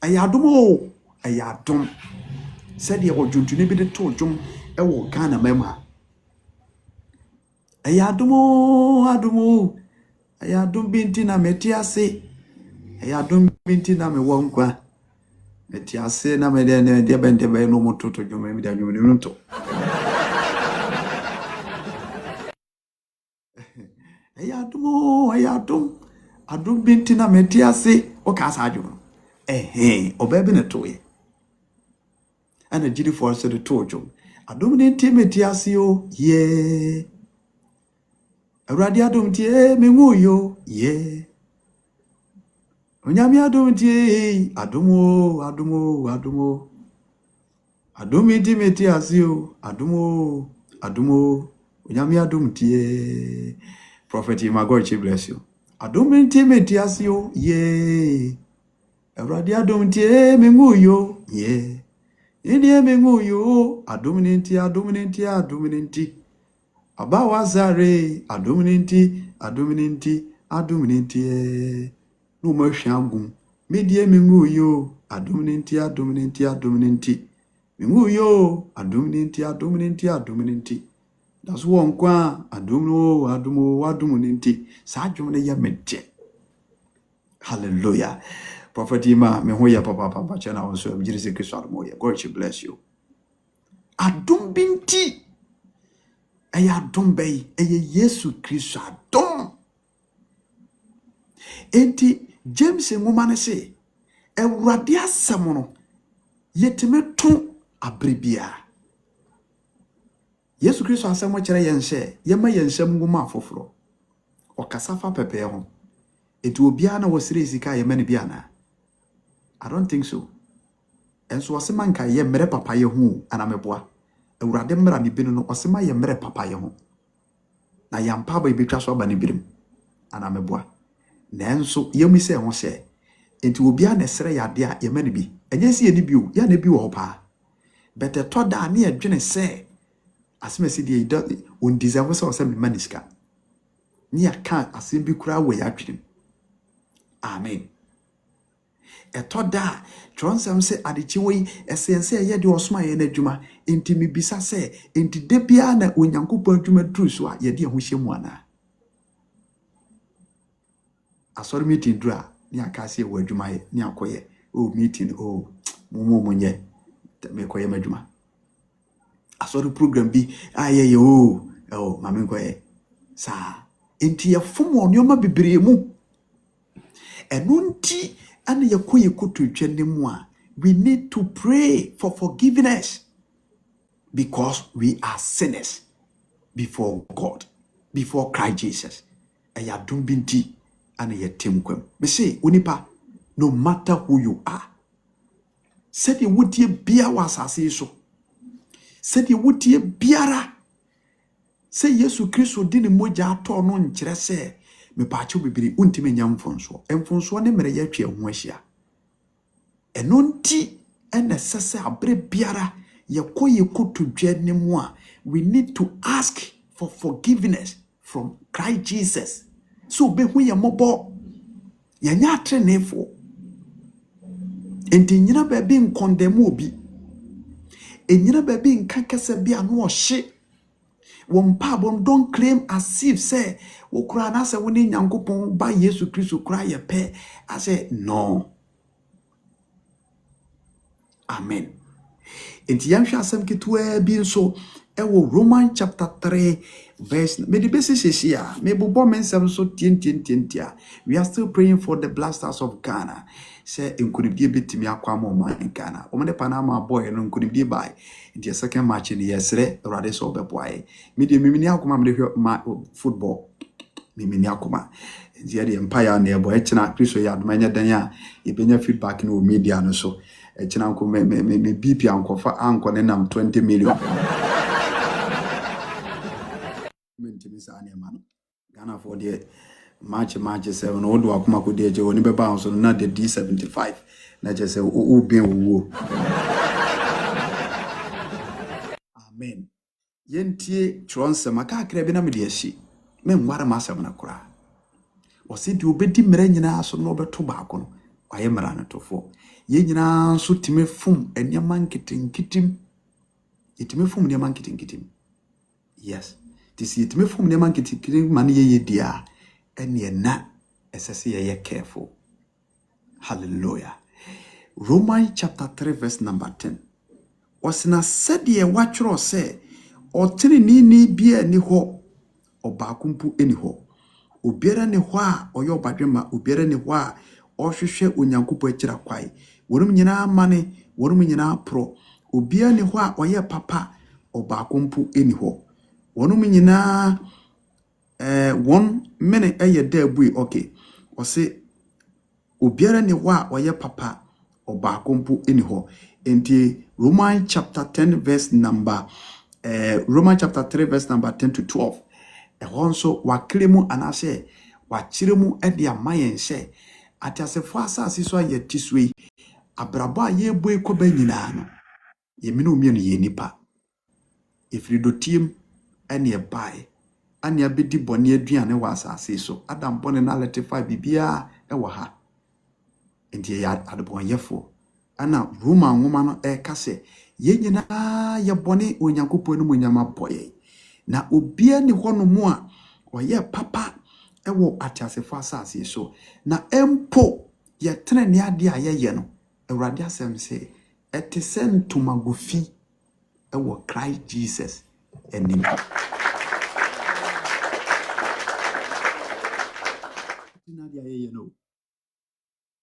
S1: eye adom o eye adom said ye ojuntuni bi de to dwom ewo Ghana mema ayadumo ayadum binti na metiase ayadum binti na me wonkwa metiase na me de bende be no mototo dwom mi da dwom ni nto ayadum binti na metiase o ka sa dwom obabe ne toye ana jiri for so de tojo adom ne intimate asio ye awrade adom tie mengu yo ye onyame adom tie adomo adom intimate asio adomo onyame adom tie. Prophet Magor, bless you. Adomenti metiasio, ye. Eradi adomenti menguyo, ye. Eni menguyo, adominenti. Abawazare, adominenti. No more shangum. Media menguyo, adominenti. Menguyo, adominenti. That's one kwa, adominenti. Sajumne ya medje. Hallelujah. Prophet Ima, me hoya papa chana also Jirisi Christ Moya. God should bless you. Adum binti. Aya adum bay. Aya Yesu Christ adum. Enti James ngumane se. Ewurade asem no yetime ton abribia. Yesu Christ asem kire yen se yema yensem nguma afoforo. Okasafa pepe ho. Enti obia na wosire sika yema ne bia. I don't think so. Enso wasema nka ye mere papa ye hu anameboa. Ewurade mra ne binu no wasema ye mere papa ye hu. Na yampa ba ibetwa so ba ne birim anameboa. Nenso yemi se ho se. Enti obia na sere yade a ye mane bi. Enye se ye ni bi o, ya na bi wo pa. Bete to da na ye dwene se asemesi de on deserve so se me maniska. Ni aka asem bi kura we ya dwene. Amen. Etoda tronsam se adechiwe esense ye de osoma ye na adwuma enti mibisa se enti de bia na onyankopon adwuma duru so a ye de ho hyemu ana asori meeting dura ni akase wo adwuma ye ni akoye meeting munye me koye madwuma asori program bi ayeye mame koye sa enti ye fom onyoma bebre mu enunti and yakoye kutu twendemu we need to pray for forgiveness because we are sinners before God, before Christ Jesus. Aya dumbinti and yatimkwem. Me say, unipa, no matter who you are, said you would ye bia was so. Said you would ye biara. Say Yesu Christo dini moja ato no nkyere se me paacho bibiri untime nya mfonso ne mere ya twa ho ahia eno nti ene sese abre biara yekoye koto dwane mu a we need to ask for forgiveness from Christ Jesus so be hu ye mobo ya nya atrenefo enti nyina ba bi nkondemu obi enyina ba bi nkakasa bi ano ohye Wompabom don't claim as if say ukura na se woni nyankopon ba Yesu Kristo kura ye pe. I say no. Amen. Enti yamhwe asem kitwa bi nso ewo Romans chapter 3 verse me the basis is here. Me bobo mensem so tientia. We are still praying for the blasters of Ghana. Say enkuribie betimi akwa ma in Ghana. Omde Panama boy no enkuribie bai. The second match in the yesterday, rather so beboy. Media mimini akuma me football. Mimini akuma. The empire nearby China Chris yard manya danya. Ibenya feedback no media no so. China uncle me BP uncle for uncle and 20 million. Ghana for the March 7 old wakuma could dear Joe Nibe bounce on not the D75. Not just say woo. Amen. Yentie tronse maka krebe na mediashi. Me nware masem na kura. Wose di obedi mra nyina so no obeto baako no. Waye mra na tofo. Ye nyina so time fum eniama nkitinkitim. Itime fum eniama nkitinkitim. Yes. Tisi itime fum eniama nkitinkitim mani ye dia. Ene na esese ye careful. Hallelujah. Romans chapter 3 verse number 10. Wasina said ye watchro say otini ni bia ni ho obakumpu eni ho obiara ni ho a oyo badwema obiara ni ho a ohwehwe onyankopo akira kwai worum nyina mane worum nyina pro obiara ni ho a oye papa obakumpu eni ho worum nyina one minute eye dabui okay ose obiara ni ho a oye papa obakumpu eni ho enti Romans chapter 10 verse number Romans chapter 3 verse number 10 to 12. Also waklemu anase wachire mu ede amayen hye atiasefo asase so aye tisui abrabo aye boy koba nyina no yemine omienu ye nipa efridotim ene ebae ane abedi bone aduane wa asase so adam bone na letify bibia ewo ha enti ya adebonyefo ana Roma nwoma no kase ye nyina ye bone onyankopon no monyama boye na obia ni hono mu a oye papa ewo atiasefo asase so na empo ye tene ne ade a ye no awurade asem se etese ntomagofi ewo Christ Jesus enim ade a ye no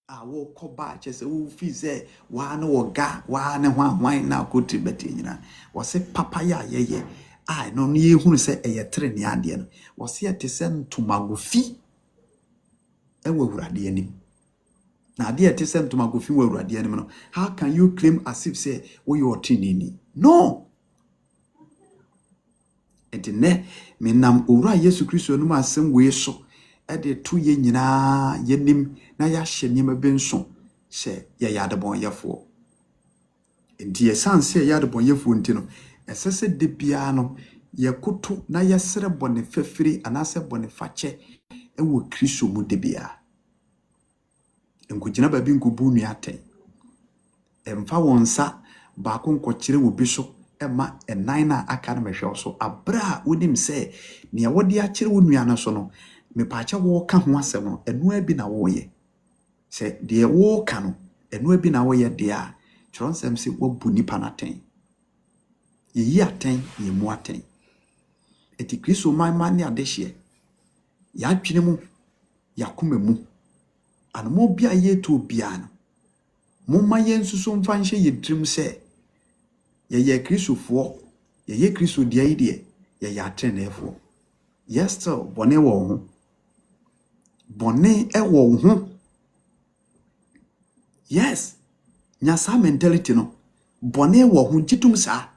S1: awo koba chese wo fi se wa na woga wa ne hwan na koti beti nyina wo se papa ya ye ai no ne ehunu se eye tere ne ade no wo se etese ntomagofi ewo awurade anim na ade etese ntomagofi wo awurade anim no how can you claim as if say wo you otinini no etine menam owura Yesu Kristo no asem we so ede to ye nyina yenim na ya hye nyema benso se ye yadebonyefo enti ye sanse yadebonyefo enti no esese de bia no ye koto na ye sere bone fafiri anase bone fache ewo Kristo mu de bia enkugina ba bi nkubu nu aten emfa wonsa ba ko nkokire wo bi so ema enan na aka na mehwe so abra wonim se ne wode akire wo nua no so no me paacha wo ka ho asem no enu abi na wo ye se de wo ka no enu abi na wo ye de a chironsem se wo bu nipa na ten yi aten yi mu aten eti Kristo man ne adehye ya twene mu yakoma mu anmo bia ye to bia no momma ye nsusu mfa nhye ye drim se ye Kristofo ye Kristo dia ide ye ya tenefo yes still bone wo ho bone ewo ho yes nyasa mentality no bone wo ho jitum sa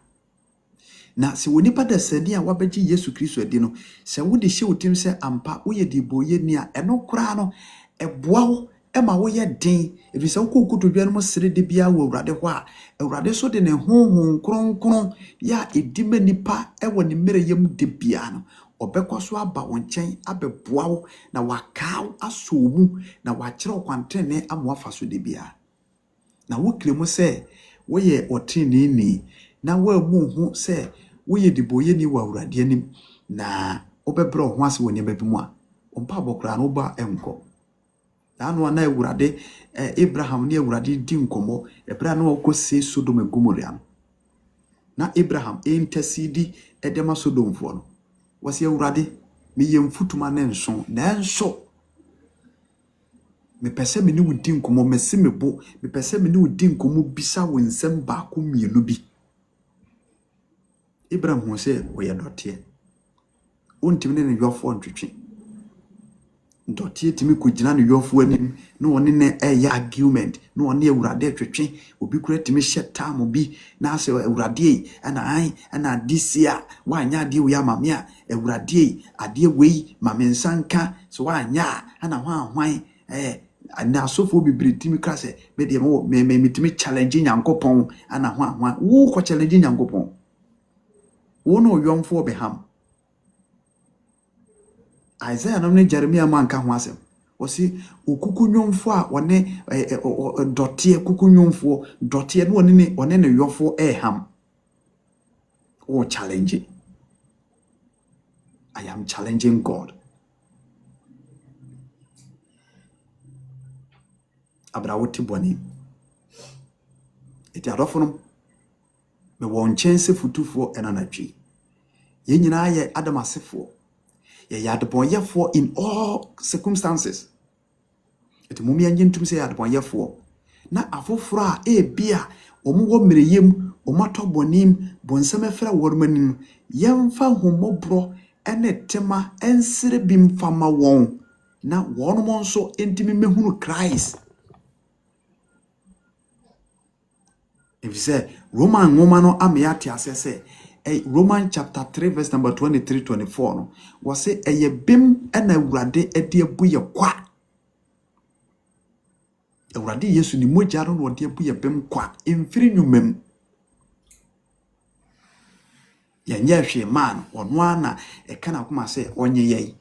S1: na se woni pada sani a wabeji Yesu Kristo adi no se wodi hye wotim se ampa wo ye diboye ni a eno kra no eboa wo ema wo ye den ebisa wo kokuto dua no mo sere de bia wo awurade ho a awurade so de ne honhon kronkron ya edima nipa ewo ne mere yam de bia no obekwaso aba wonchen abeboa wo na wakaaw asomu na wakire kwantene amoafa so de bia na wo klemu se wo ye otini ni na wo mu hu se wo ye diboye ni wa awurade anim na obebro ho ase woni babimu a ompa bokra no ba enko anu na awurade Abraham ne awurade di nkomo ebra na okose Sodom and Gomorrah na Abraham intercede edema Sodom fo no wase awurade me yemfutuma na nso me pese me ni wudi nkomo mese mebo me pese me ni wudi nkomo bisa wo nsem ba ko mienu bi Abraham ho se wo ye dote ontimi ne yofo ntwetwe ndotie timi kugina no yofo anim no one ne argument no one awurade twetwe obi kura timi hye tam bi na ase awurade ana disia wanya ade we amame a awurade ade wei mame nsanka so wanya ana hwan na sofo bibiri timi krase be de me timi challenge nyankopon ana hwan wo ko challenge nyankopon wo no yomfo beham Isaiah no ne Jeremiah man ka ho asem osi okuku nwomfo a one dotie kuku nwomfo dotie no one ne yofo eham o challenge I am challenging God abrawoti boni eti adofono me won chense futufo enanatwi ye nyina ye adamasefo ye yadebonyefo in all circumstances eti mumia ngintum se yadebonyefo na afoforo a bia omuwo mereyem omatobonim bonsam efra wormanim yemfa homobro ene tema ensere bimfama won na wono nso entimi mehunu Christ if say Roman woman no amyati asese Romans chapter 3 verse number 23-24 no was say eye bem na Awurade ade abu ye kwa. Awurade Yesu ni mogya no ode abu ye bem kwa emfiri nwumam. Yenye hwe man ono ana kana kuma say onye yei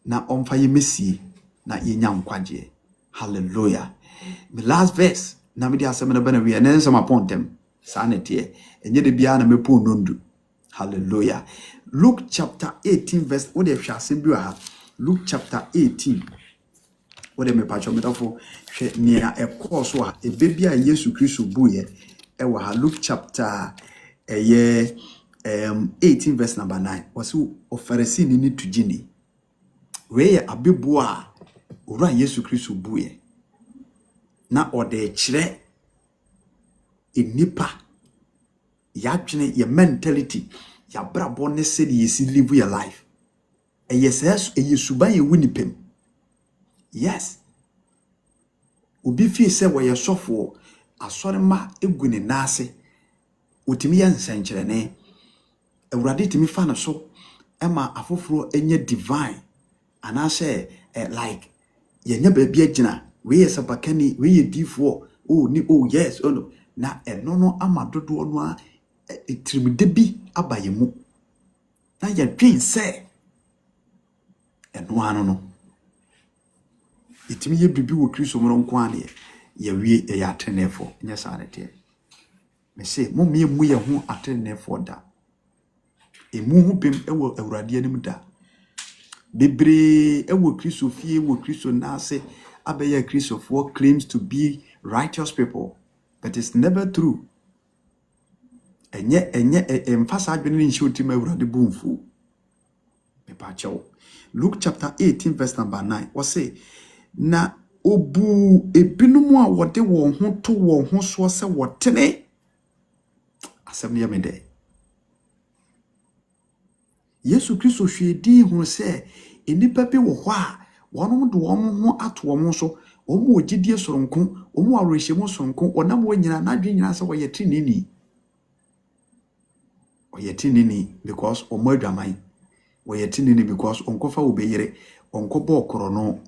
S1: na omfa ye mesie na yenya nkwaje. Hallelujah. The last verse na me di asem na bana wi na nsem apontem sanete enye de bia na mepo nondu. Hallelujah. Luke chapter 18 verse what they shall say ha. Luke chapter 18 what they me pacho metafo hwe nia ekọ so a ebebia Yesu Kristo buye e wa Luke chapter 18 verse number 9 was oferesi ni tujini we abebu a ora Yesu Kristo buye na ode kire enipa ya dwene ye mentality ya brabo ne se ye si live your life yes suban ye winipem. Yes obi fi se wo ye sofo asore ma egune nase otimi ye nsenkyere ne Awurade timi fa no so ema afoforo enye divine anase like ye nya ba bia gina we ye sabakani we ye difo yes no na eno no amadodo no a etrimide bi abaye mu na ye dwen se eno ano no etimi ye bibi wo Kristo mo nko ane ye wie ye atenefo nya sanete me se mo me mu ye ho atenefo da emu hu pem ewo Awurade anim da bebre ewo Kristo fie wo Kristo na ase abeya Kristo for claims to be righteous people, but it's never true. Enye emfasa adwene ni nshi otima Awurade bumfu me pa chewo. Luke chapter 18 verse number 9 was say na obu ebinumu a wode wo ho to wo ho so se wotene asem ne yamede Yesu Kristo hwedi hu se enipa bi wo ho a wonom do wo ho ato wo so omu ogidie soronko omu awerehemu soronko onam wo nyina na dwe nyina se wo yeti nini because omu adwaman wo yeti nini because onkofa wo beyere onkobo okoro no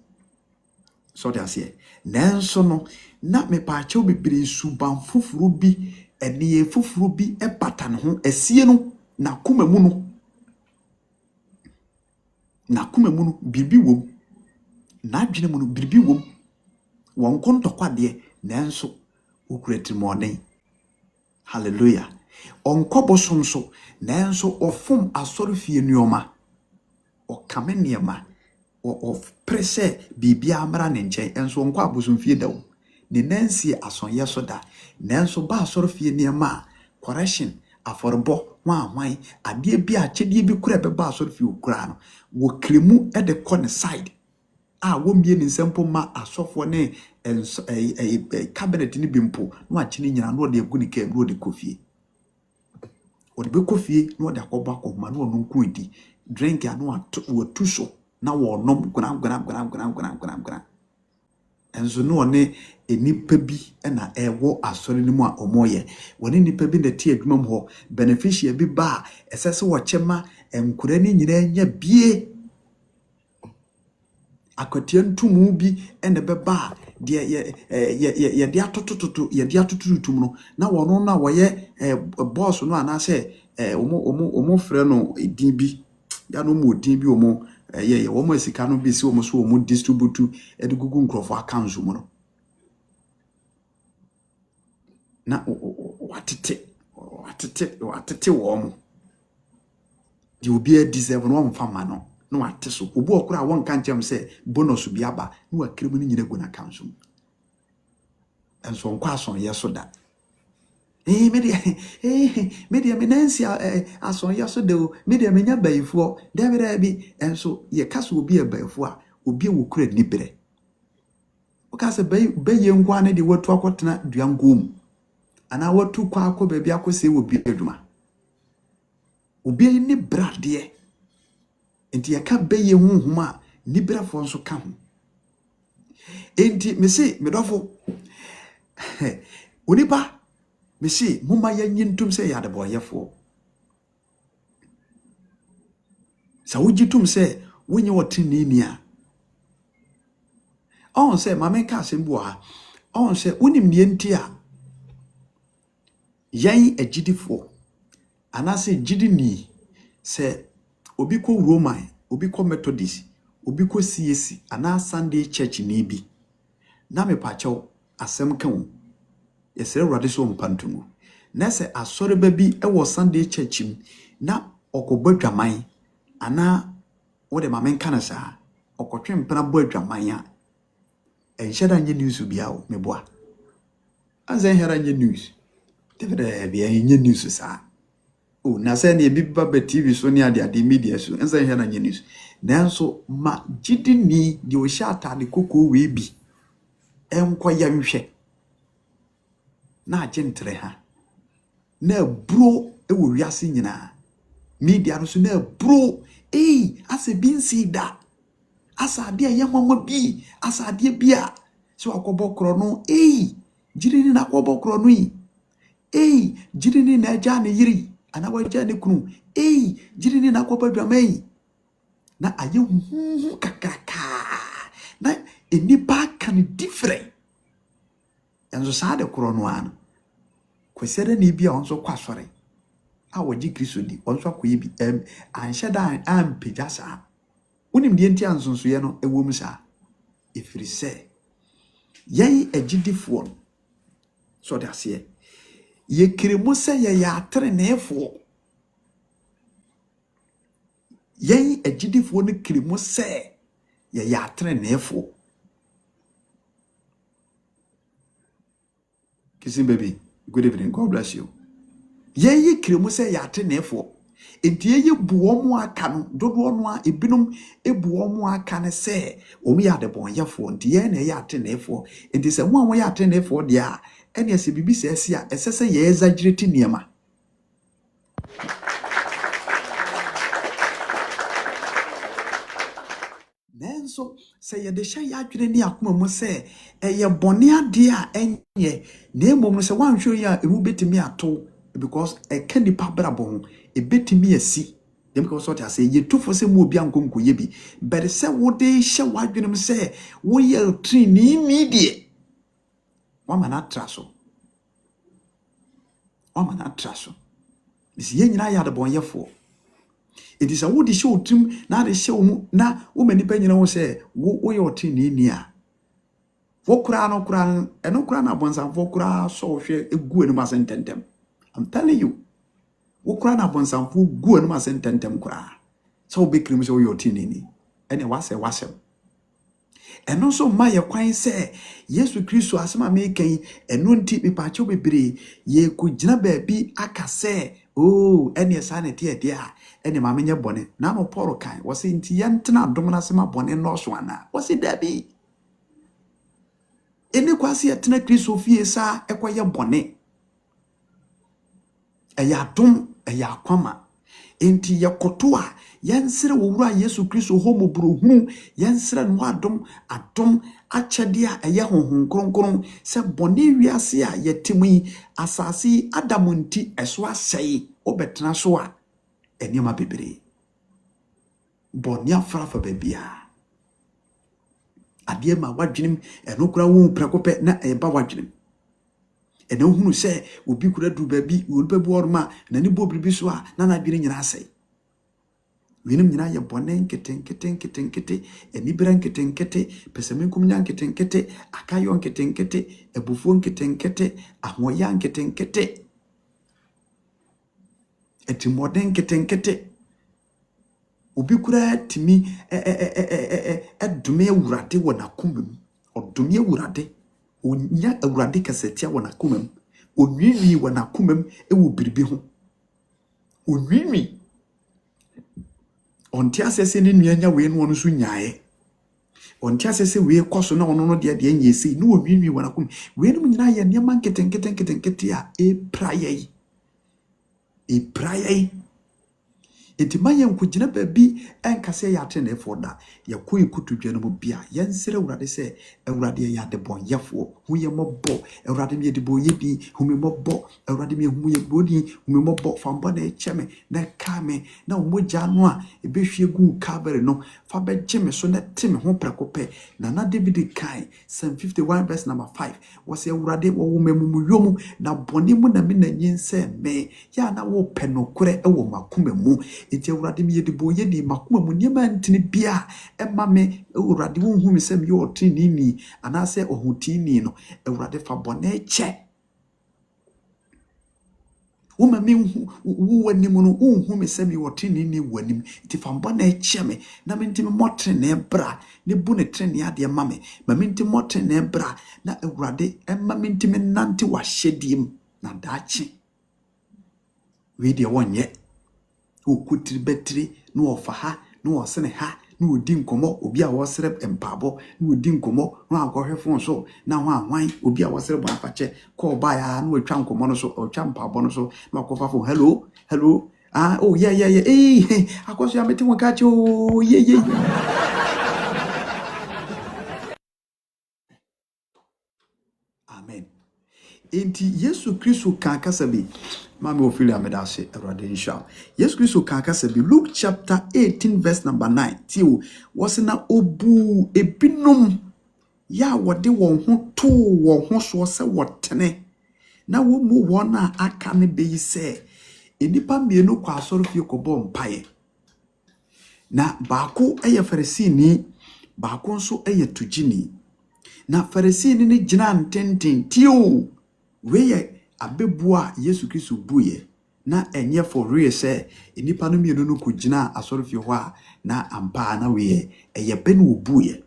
S1: so they say nanso no na me pa ache obibire suban fufuru bi eniye fufuru bi ebata ne ho asie no na kumamu no bibi wom na adwene mu no bibi wom won kontokwade nanso okuretimone. Hallelujah. Onkobo sonso nanso ofum asorofie nuoma okameniema of prese bibia amra ne nchen enso onko abosomfie dawo ne nansi asonye so da nanso ba asorofie niema correction aforbo hwan ade bi a chedie bi kura beba asorofie okura no wo kremu e de corner side a wo mie ni nsempo ma asofo ne cabinet ni bimpo no achini nyina no de egu ni kem no de kofie o de be kofie no de akoba akoma no no nku edi drink ya no atu so na wo nom guna enzo no ne enipa bi na ewo asori ni mu a omoye woni nipa bi na tie adwuma mu ho beneficiary bi ba esese wo chema enkura ni nyina nya bie akotia ntumu bi ene beba de ye de atototo ye de atototum no na wono na woye boss no anase omo frɛ no edin bi ya no mo odin bi omo ye wo mo esika no bi si omo so omo distribute edugugu nkrofo accounts mu no na watete wo mo di obi a deserve no mfa ma no no ateso obu okura won kan chem se bonus bi aba no akiremu ni nyina go na accounts mu enso nkwa ason yeso da media menansi ason yeso de o media menya bayifo da bi enso ye kaso obi abayifo a obi wokura ni bere o ka se baye nkwa ne de watu akotena duangom ana watu kwa akọ ba akose obi adwuma obi ni brade enti yaka baye honhoma ni brafo nso ka ho enti me se medofo onipa me see mumma yanyin say ya de boyefo sa wujitum say wenye wotini ni a on say mama ka sembu ha on say wonim ne enti a yan agidifo anase gidi ni say obi ko Roman obi ko Methodist obi ko CAC ana Sunday church ni bi na me pacho asem kan wo yesere wrade so mpantumu na se asore ba bi e wo Sunday church m na okobadwaman ana wo de mamen kana sa okotwe mpena bo adwaman a enhyeda nye news bia wo meboa anzen hera nye news tebere bia nye news sa o na se ne biba ba TV so ne ade media so anzen hera nye news nanso ma gidi ni de o sha atade kokko we bi enkoya nhwe na agentre ha na bro e wo wiase nyina media no so na bro ase binsi da asa ade yemwa bi asa ade bia so akobokro no jiri ni na akobokro no jiri ni na aja ne yiri ana waja ne kunu jiri ni na akobadwamai na aye hu kakaka na enipa kan different enzo sa de kro no an kwesere ni bia onso kwasore a waji Kristo di onso akoye bi anhyeda ampejasa unim die ntia nsonso ye no ewom sa efiri se yei agidifo so da se ye kiremu se ye ya trenefo yei agidifo ne kiremu se ye ya trenefo kissing baby good evening, God bless you. Ye kiremu se ya trenefo enti ye buo mu aka no dodo no a ebinum ebuo mu aka ne se omu ya de bonyefo enti ye na ya atenefo enti se mu a ya atenefo de a ene ese bibi se ese a esese ye exaggerate niema nenso se ye de hya ya adwene ni akoma mu se eye bone ade a enye na emom se wanhwe ya emu betimi ato because e can di pabrabo e betimi asi dem because what I say ye tufo se mu obi ankonko ye bi but se wo de hye wadwenem se wo ye trini ni die wa mana traso isi ye nyina ya de bonyefo it is a wo di show tim na de hye mu na wo mani pa nyina wo se wo ye trini ni a wo kura no kura eno kura na bonsan wo kura so hwe egu enu masententem. I'm telling you, ukura na bonsamfu gu anu masententem kura. So be krim so your tinini. Ene wasem. Eno so ma ye kwan se Yesu Kristo asema meken eno nti me pacho bebre ye ku gina baabi aka se ene sanete ede a ene ma menye bone na no Paul kan wose nti yentena adom na asema bone no so ana wose dabi ene kwase yetena Kristo fie sa ekoye bone eya dom eya kwama enti yakoto a yansere wowura Yesu Kristo homo brohunu yansere no adom achede a eye honhon kronkron se bone wiase a yetimi asasi adamunti eso asei obetena so a enioma bebere bone afrafa babia ade ma wadwenem enokura wo prekope na eba wadwenem ene hunu se obi kura du babi wolbe borma na ni bobribi so a na na bire nyina asai winim nyina ye bonen keten eni bran keten pesemenkum nyan keten akayon keten ebufuon keten ahoya keten etimoden keten obi kura timi edume awurade wona kumem odume awurade onya awurade kasetia wona kumem onwiwi wona kumem ewo biribi ho onwiwi onti asese ne nuanya we no so nyaaye onti asese we koso na ono no de nyesi no onwiwi wona kumem we no nyina ye ne man keten a e praye enti mayen kugina baabi enkase ya atenefo da ya koyi kutudwa no bia yensere awurade se awurade ya de bon yefo hu ye mobo Awurade me dibo yedi hu me mobo Awurade me hu ye boni hu me mobo fa mbo na echeme na ka me na mogya no a ebehwie gu Calvary no fa begye me so na te me ho prekope na David kai Psalm 51 verse number 5 was Awurade wo memumuyom na boni mu na me na nyinse me ya na wo pɛ no kore wo makoma mu enti Awurade me dibo yedi makoma mu niema ntini bia ema me Awurade wo hu me sem ye otini anase ohutini no Awurade fa bone eche Uma me wanim no hu me sem ye otini wanim ti fa bone eche me na me ntimi motre na ebra ne bu ne trene ade ma me ma me ntimi motre na ebra na Awurade ema me ntimi nante wa hyedim na daachi we de wonye okutiri betiri no ofa ha no osene ha no odi nkomo obi a wosere empabo no odi nkomo no agohwefo so na ho anwan obi a wosere bo afache ko ba ya no atwa nkomo no so otwa mpabo no so na akofafo hello oh yeah akoso ya meti won ka che oh yeah amen enti Yesu Kristo kan kasabi mama ofili amedase Awurade insha Yesu Kristo kan kasabi Luke chapter 18 verse number 9 tiwo wasena obu ebinom ya wode won ho to won ho so se wotene na wo mu wona aka ne beyi se enipa mienu kwa asorofie kobo mpaye na baako eye Farisini baako nso eye tujini na Farisini ni gina ntenten tiwo weye abebua Yesu Kristo buye na enye for real say enipa no mienu no kugina asorofie ho a na ampa na weye eye benu obuye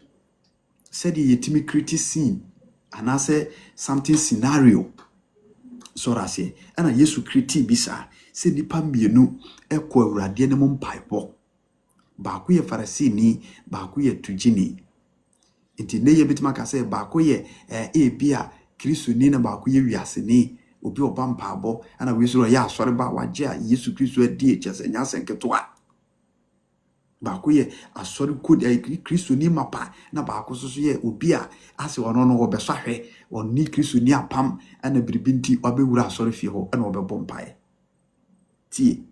S1: said yetimi create scene anase something scenario so rase ana Yesu create bisa se nipa mienu ekọ Awurade ne mum paipo baako ye Farisini baako ye tujini enti ne ye bitima ka se baako ye ebia Kristo ni na baako ye wiase ni obi obampa abo ana wisoro ya asore ba waje a Yesu Kristo adi echese nya senketoa baako ye asore kodi Kristo ni mapa na baako so ye obi a ase ono no obesahwe oni Kristo ni apam ana biribinti obewura asore fie ho ana obebompae ti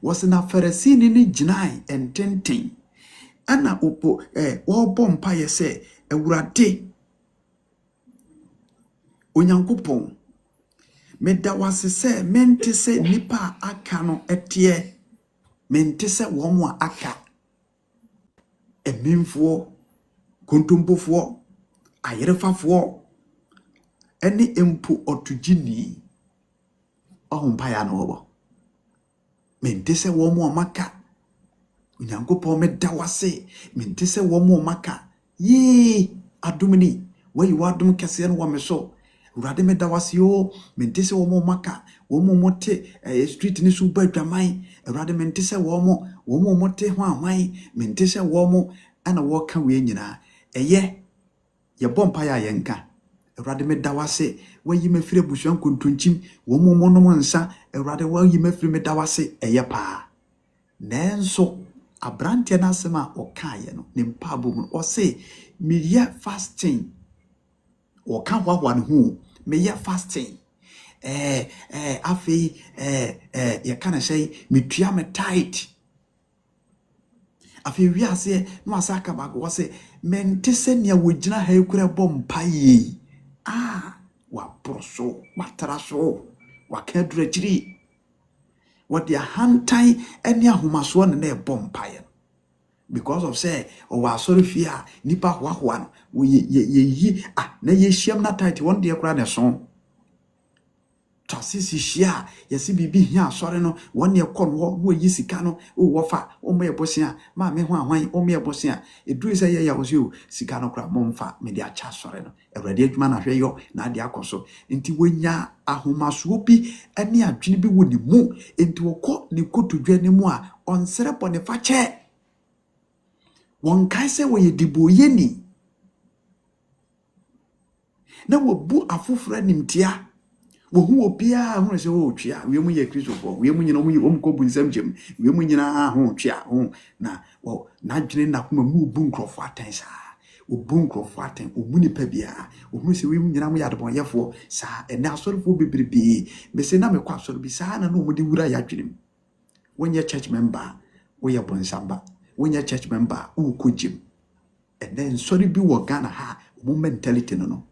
S1: wasena Farisini ni ginai ententen ana opo wo bompae se Awurade Onyankopon meda wase se mente se nipa aka no etie mente se wo mo aka emimfo kontompofo ayerefafo eni empo otugini ohumpa ya no obo mente se wo mo maka Onyankopon meda wase mente se wo mo maka yi adumni wayi wadum kese no wo me so Urade me dawasi o mente se wo mo maka wo mo mote street ni su ba dwaman urade mente se wo mo mote ho anwan mente se wo mo ana wo ka we nyina eye ye bompa ya yenka urade me dawase wayi me fire busuan kontonchim wo mo monom nsa urade wayi me fire me dawase eye pa nenso abrante na asema okaye no ne mpabo mu o se me fasting o kan hwa ne hu me ya fasting afi ya kana say me tua me tight afi wi ase no asaka bago wase mente se ne wogina ha ekura bompaye wa proso matraso wa kaduragiri what their hantai eni ahomaso ne bompaye because of say o wa sorry fear nipa hwa no ye na ye hyiam na tight won de kura ne so tasisi hia yesi bibi hia sori no won ye kọ no wo yi sika no o wo fa o me bosia ma me ho ahwan o me bosia eduru say ye ya wo o sika no kura momfa me de acha sori no Awurade adwuma na hwe yo na ade akoso enti wonya ahomaso bi ani adwene bi wo ni mu enti wo kọ ne kotodwa ne mu a onsere po ne fache won kai se wo ye dibo yeni na wo bu afofra nimtia wo hu obia hu se wo twia we mu ye Kristofo we mu nyina mu ko bu nsam gem we mu nyina ho twia ho na wo na dwene na kuma mu bu nkrofo atansa obunkro faten omuni pa bia ohunu se we nyina mo yadebon yefo sa ene asorefo bebrebe me se na me kwa asore bi sa na no mudi wura yadwenem wonye church member wo ye bonsamba wonye church member wo kojim ene nsori bi wo Ghana ha mo mentality no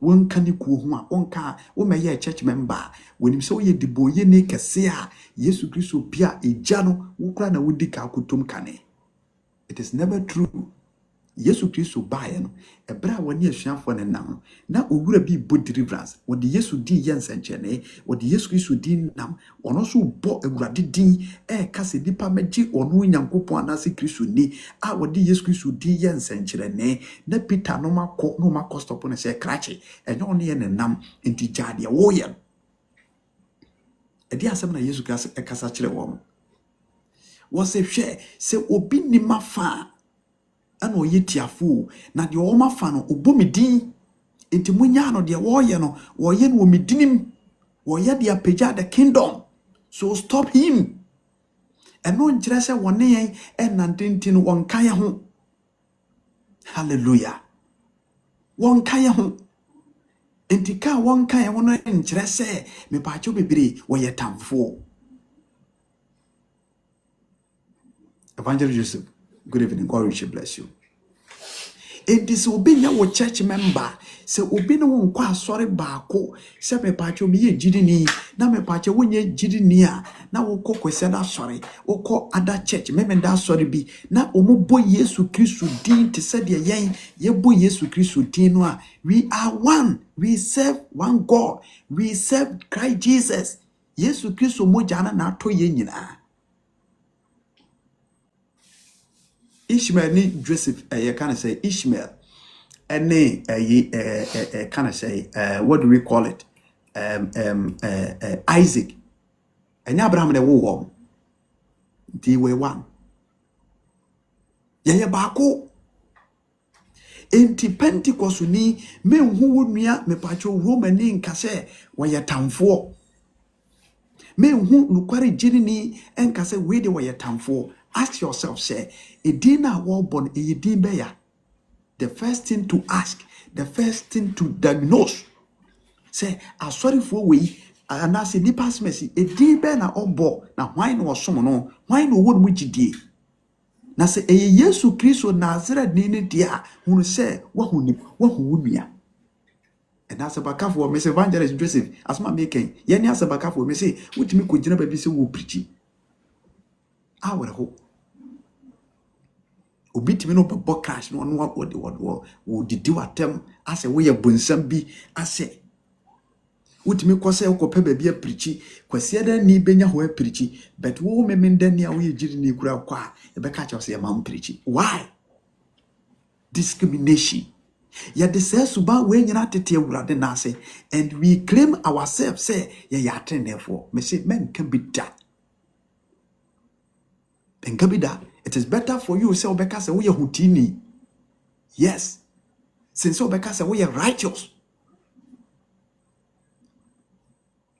S1: wonka ni kuo ho a wonka wo meye church member wonim se wo ye diboye ne kese a Yesu Kristo bia eja no wo kura na wodi ka akotom kane. It is never true. Yesu Kristo bae no ebra woni asuafo ne nam na owura bi bo deliverance wodi Yesu din yensenchene wodi Yesu Kristo din nam ono so bo awurade din kase dipa magi ono Nyankopon anase Kristo ni a wodi Yesu Kristo din yensenchene na Peter no makọ stop no se krache enye ono ye ne nam enti jade wo ye edi asem na Yesu Kristo kasa kire wo se hwe se obi ni mafa ana oye tiafo na de o mafa no obomidin enti munya no de wo ye no wo ye no omidinim wo ye de apagya the kingdom, so stop him eno nkyere se wone yen enantenti no wonka ye ho. Hallelujah. Wonka ye ho enti ka wonka ye ho no nkyere se me paacho bebere wo ye tamfo. Evangelist Joseph, good evening. God richly bless you. It is obi nya wo church member. Se obi no wo nkwa asore baako. Se me paacho me ye jidini. Na me paacho wo nye jidini a. Na wo kọ kwese da asore. Wo kọ other church. Me da asore bi. Na omo bo Yesu Kristo din. Te se de yen. Ye bo Yesu Kristo din no a. We are one. We serve one God. We serve Christ Jesus. Yesu Kristo mo jana na ato ye nyina. Ishmael ni Joseph can I say Ishmael can I say what do we call it Isaac and Abraham the war they were one ye baako enti Pentecost ni me hu nua me pacho Romani nka se wo ye tamfo me hu nukware giri ni enka se we de wo ye tamfo. Ask yourself, say, a dinner war born a din beya. The first thing to ask, the first thing to diagnose. Say, I'm sorry for we, and I say, Nipas Messi, a din bear na obo, na wine or someone, wine or wood which day. Na say, a Yesu Christ or Nazareth nini dia, who say, what would be. And that's a backup for Miss Evangelist Joseph, as my making. Yenny as a backup for me say, which me could never be so preachy. I would hope. Obitimi no bebo cash no no wo didi watem ase wo ye bonsam bi ase wotimi kwose ukope baabi aprichi kwase da ni benya ho aprichi but wo memenda ni a wo ye jiri ni kura kwa e be ka cha se ma mprichi. Why? Discrimination. Ya de se suba we nyina tete awurade na ase and we claim ourselves say ye ya therefore me say men can be that. It is better for you say obeka say we hutini. Yes. Since obeka say we righteous.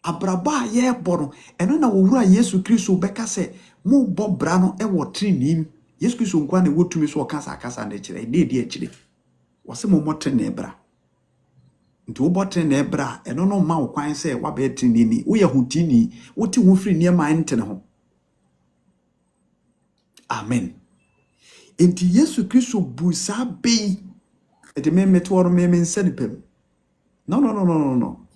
S1: Abraba ye bono eno na wura Yesu Kristo obeka say mo bobra no e wo trinim. Yesu Kristo nkwa na wotumi so kasa na kire de de akire. Wo se mo motre na ebra. Nti wo botre na ebra eno no ma wo kwan say wa be trinini. Wo ye hutini, wo ti wo firi niema ntene ho. Amen. Enti Yesu Kristo busa be ete me metoro me nsanipem. No.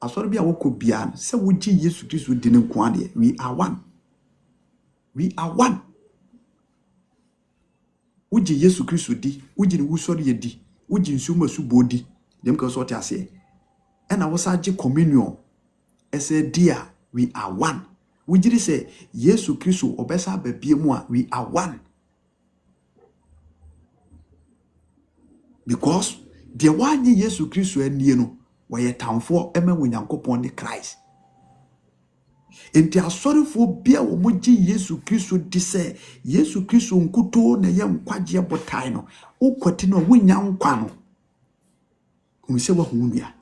S1: Asori bia wo kobia se wo gi Yesu Kristo di ne nko ade. We are one. We are one. Uji Yesu Kristo di, uji ne wusori ye di, uji nsuma subo di. Dem ka so te ase. E na wo sa gi communion. Ese dia we are one. Ujiri se Yesu Kristo obesa babie mu a we are one. Because the one Yesu Kristo anie no we tamfo ema Nyankopon ne Christ. Enti asorifo bia wo mogi Yesu Kristo di se Yesu Kristo nkuto na ye nkwaje botai no ukwati no wonya nkwa no kunse wa hunua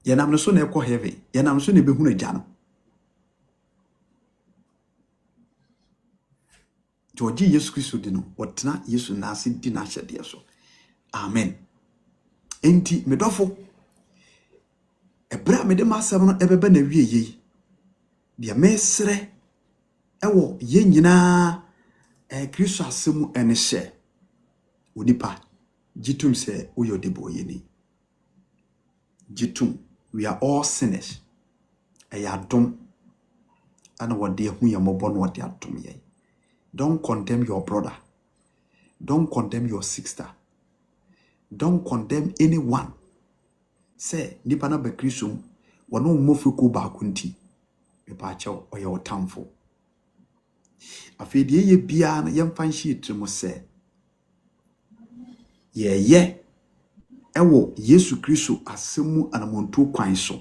S1: ye nam no so na ekọ heaven ye nam so na be hunu agya no George Yesu Christo di no wotena Yesu na ase di na hyede so. Amen. Enti medofo ebra mede masam no ebeba na wie yi. Bia mesre ewo ye nyina Kristo asemu ene hye. Onipa jitum se uyo debo yeni. Jitum, we are all sinners. Ayadom and what dear who you born what they are to me. Don't condemn your brother. Don't condemn your sister. Don't condemn anyone. Say, Nipana Bekrisum, wano mofuku bakunti. Mepacho or your tamfo. Afedi ye bia na yemfanshi trimo se. Ye. Ewo Yesu Kristo asemu anamontu kwan so.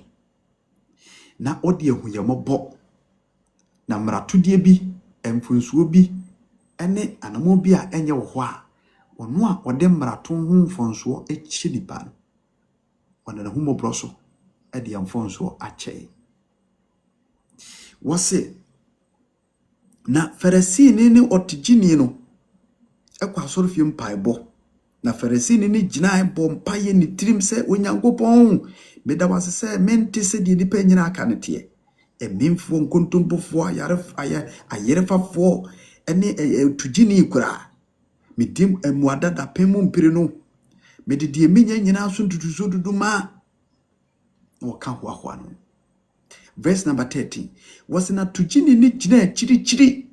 S1: Na odi ehu ye mobo. Na mratudie bi, emfunsuo bi, ene anamo bi a enye wo ho a, ono a ode mrato ho mfonsuo echi nipa no. Wana na humo broso e de mfonsuo ache. Wose na Pharisee ni otigini no ekwa asorofie mpaebo. Na Pharisee ni gina bo mpaye ni tirim se Onyankopon meda wase se mente se di nipa nyina aka nete. Emimfo nkontompofo ayerefafo ene tugini kura medim emuada da pemu mpire no medidi eminya nyina so ntutuso duduma woka hoahoa no. Verse number 13 was na tugini ni gina chiri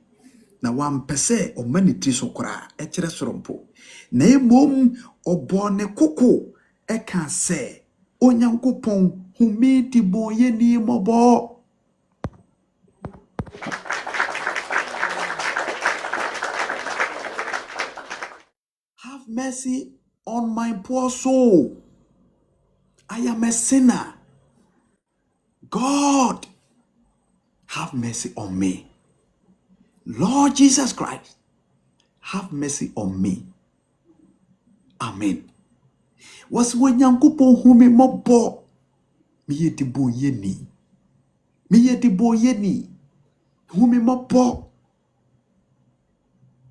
S1: na wampese omani triso kura ekire sorompo na emom obone koko eka se Onyankopon humiti boye ni mobo. Have mercy on my poor soul. I am a sinner. God, have mercy on me. Lord Jesus Christ, have mercy on me. Amen. Was when Yankupo humi mobo. Miye tibo yeni. Miye tibo yeni. Humi mobo.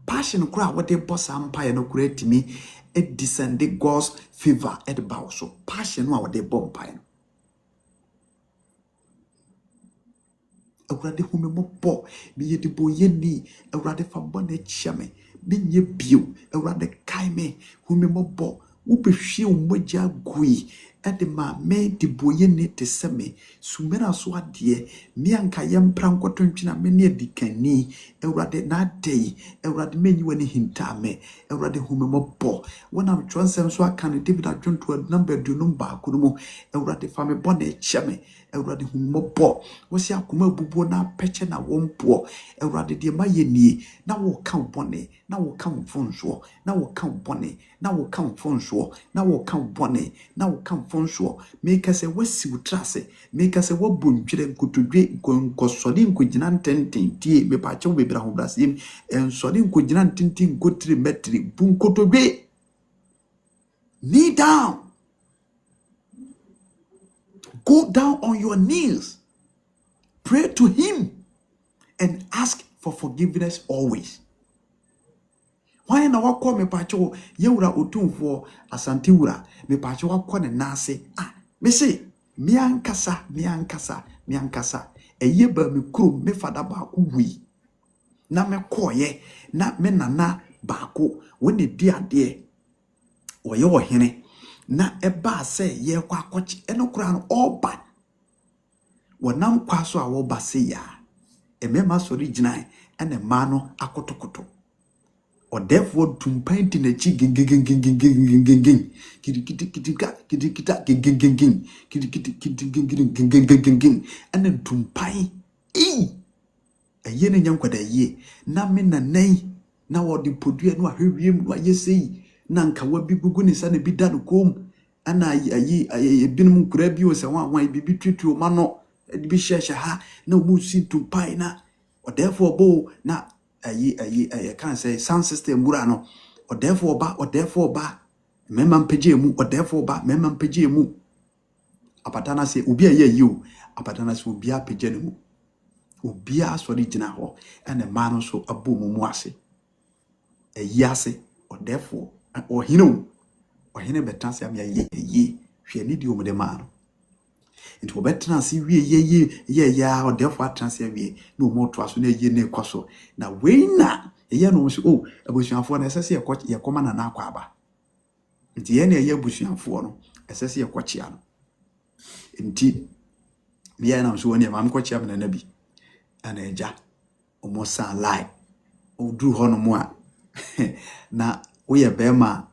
S1: Passion cry what they boss empire no create me. It descended God's favor at the bow. So passion what they bomb pine. Awurade home mobo miye de boyeni awurade fa bone chiame binye bio awurade kai me home mobo wo behwie wo mogya gui ede ma me de boyeni te seme sumera so ade mi anka yempra nkotontwina me ne adikani awurade na dei awurade menyi wani hinta me awurade home mobo wona mtwansem so aka ne David adwonto number 2 number akuno awurade fa me bone chiame awurade home mobo wo si akoma bubuo na peche na wompo awurade de ma yenie na wo ka bone na wo ka mfonso na wo ka bone na wo ka mfonso na wo ka bone na wo ka mfonso make se wasi utrase make se wabunjire nkotodwe nkosode nkogina ntenten tie me pa che wo bebra ho brasim ensode nkogina ntenten nkotire metri bu nkotodwe kneel down. Go down on your knees. Pray to him and ask for forgiveness always. Why na wako me pacho yewura otumfo asante wura me pacho wako ne nase me say miankasa eye ba me krom me fada ba ko wi na me koye na me nana ba ko woni di ade oye ohene na eba se ye kwa akochi eno kura no oba wonam kwaso a wo ba se ya emema sori gina ene ma no akotokoto or therefore tumpan ti na chi ginginginginginginginging kidikita ene tumpan eye ne nyankwada ye na me na nei na wo de podua no ahwewiem no ayesei na nka wabi gugu ni sa na bi da no kom ana ayi binum kura bi o se wan bibi tutu ma no bi hye ha na mu si tumpan na or therefore bo na ayi can say sound system mura no or therefore ba memma mpege mu or therefore ba memma mpege mu apatana se obi aye you apatana se obi apege ne mu obi a so de gina ho ene ma no so abo mu ase yase or therefore or hino or hine betansia me ye hwe ni di omde ma no nti obetena se ye ya or therefore atransia wie no mo to aso na ye na ekoso na we na ye no so oh abusuafo na esese ye koma na na akwa aba nti ye na ye abusuafo no esese ye kwachia no nti me na so woni am kwachia me na bi ana eja omo san lie odu ho no mo a na wo ye bema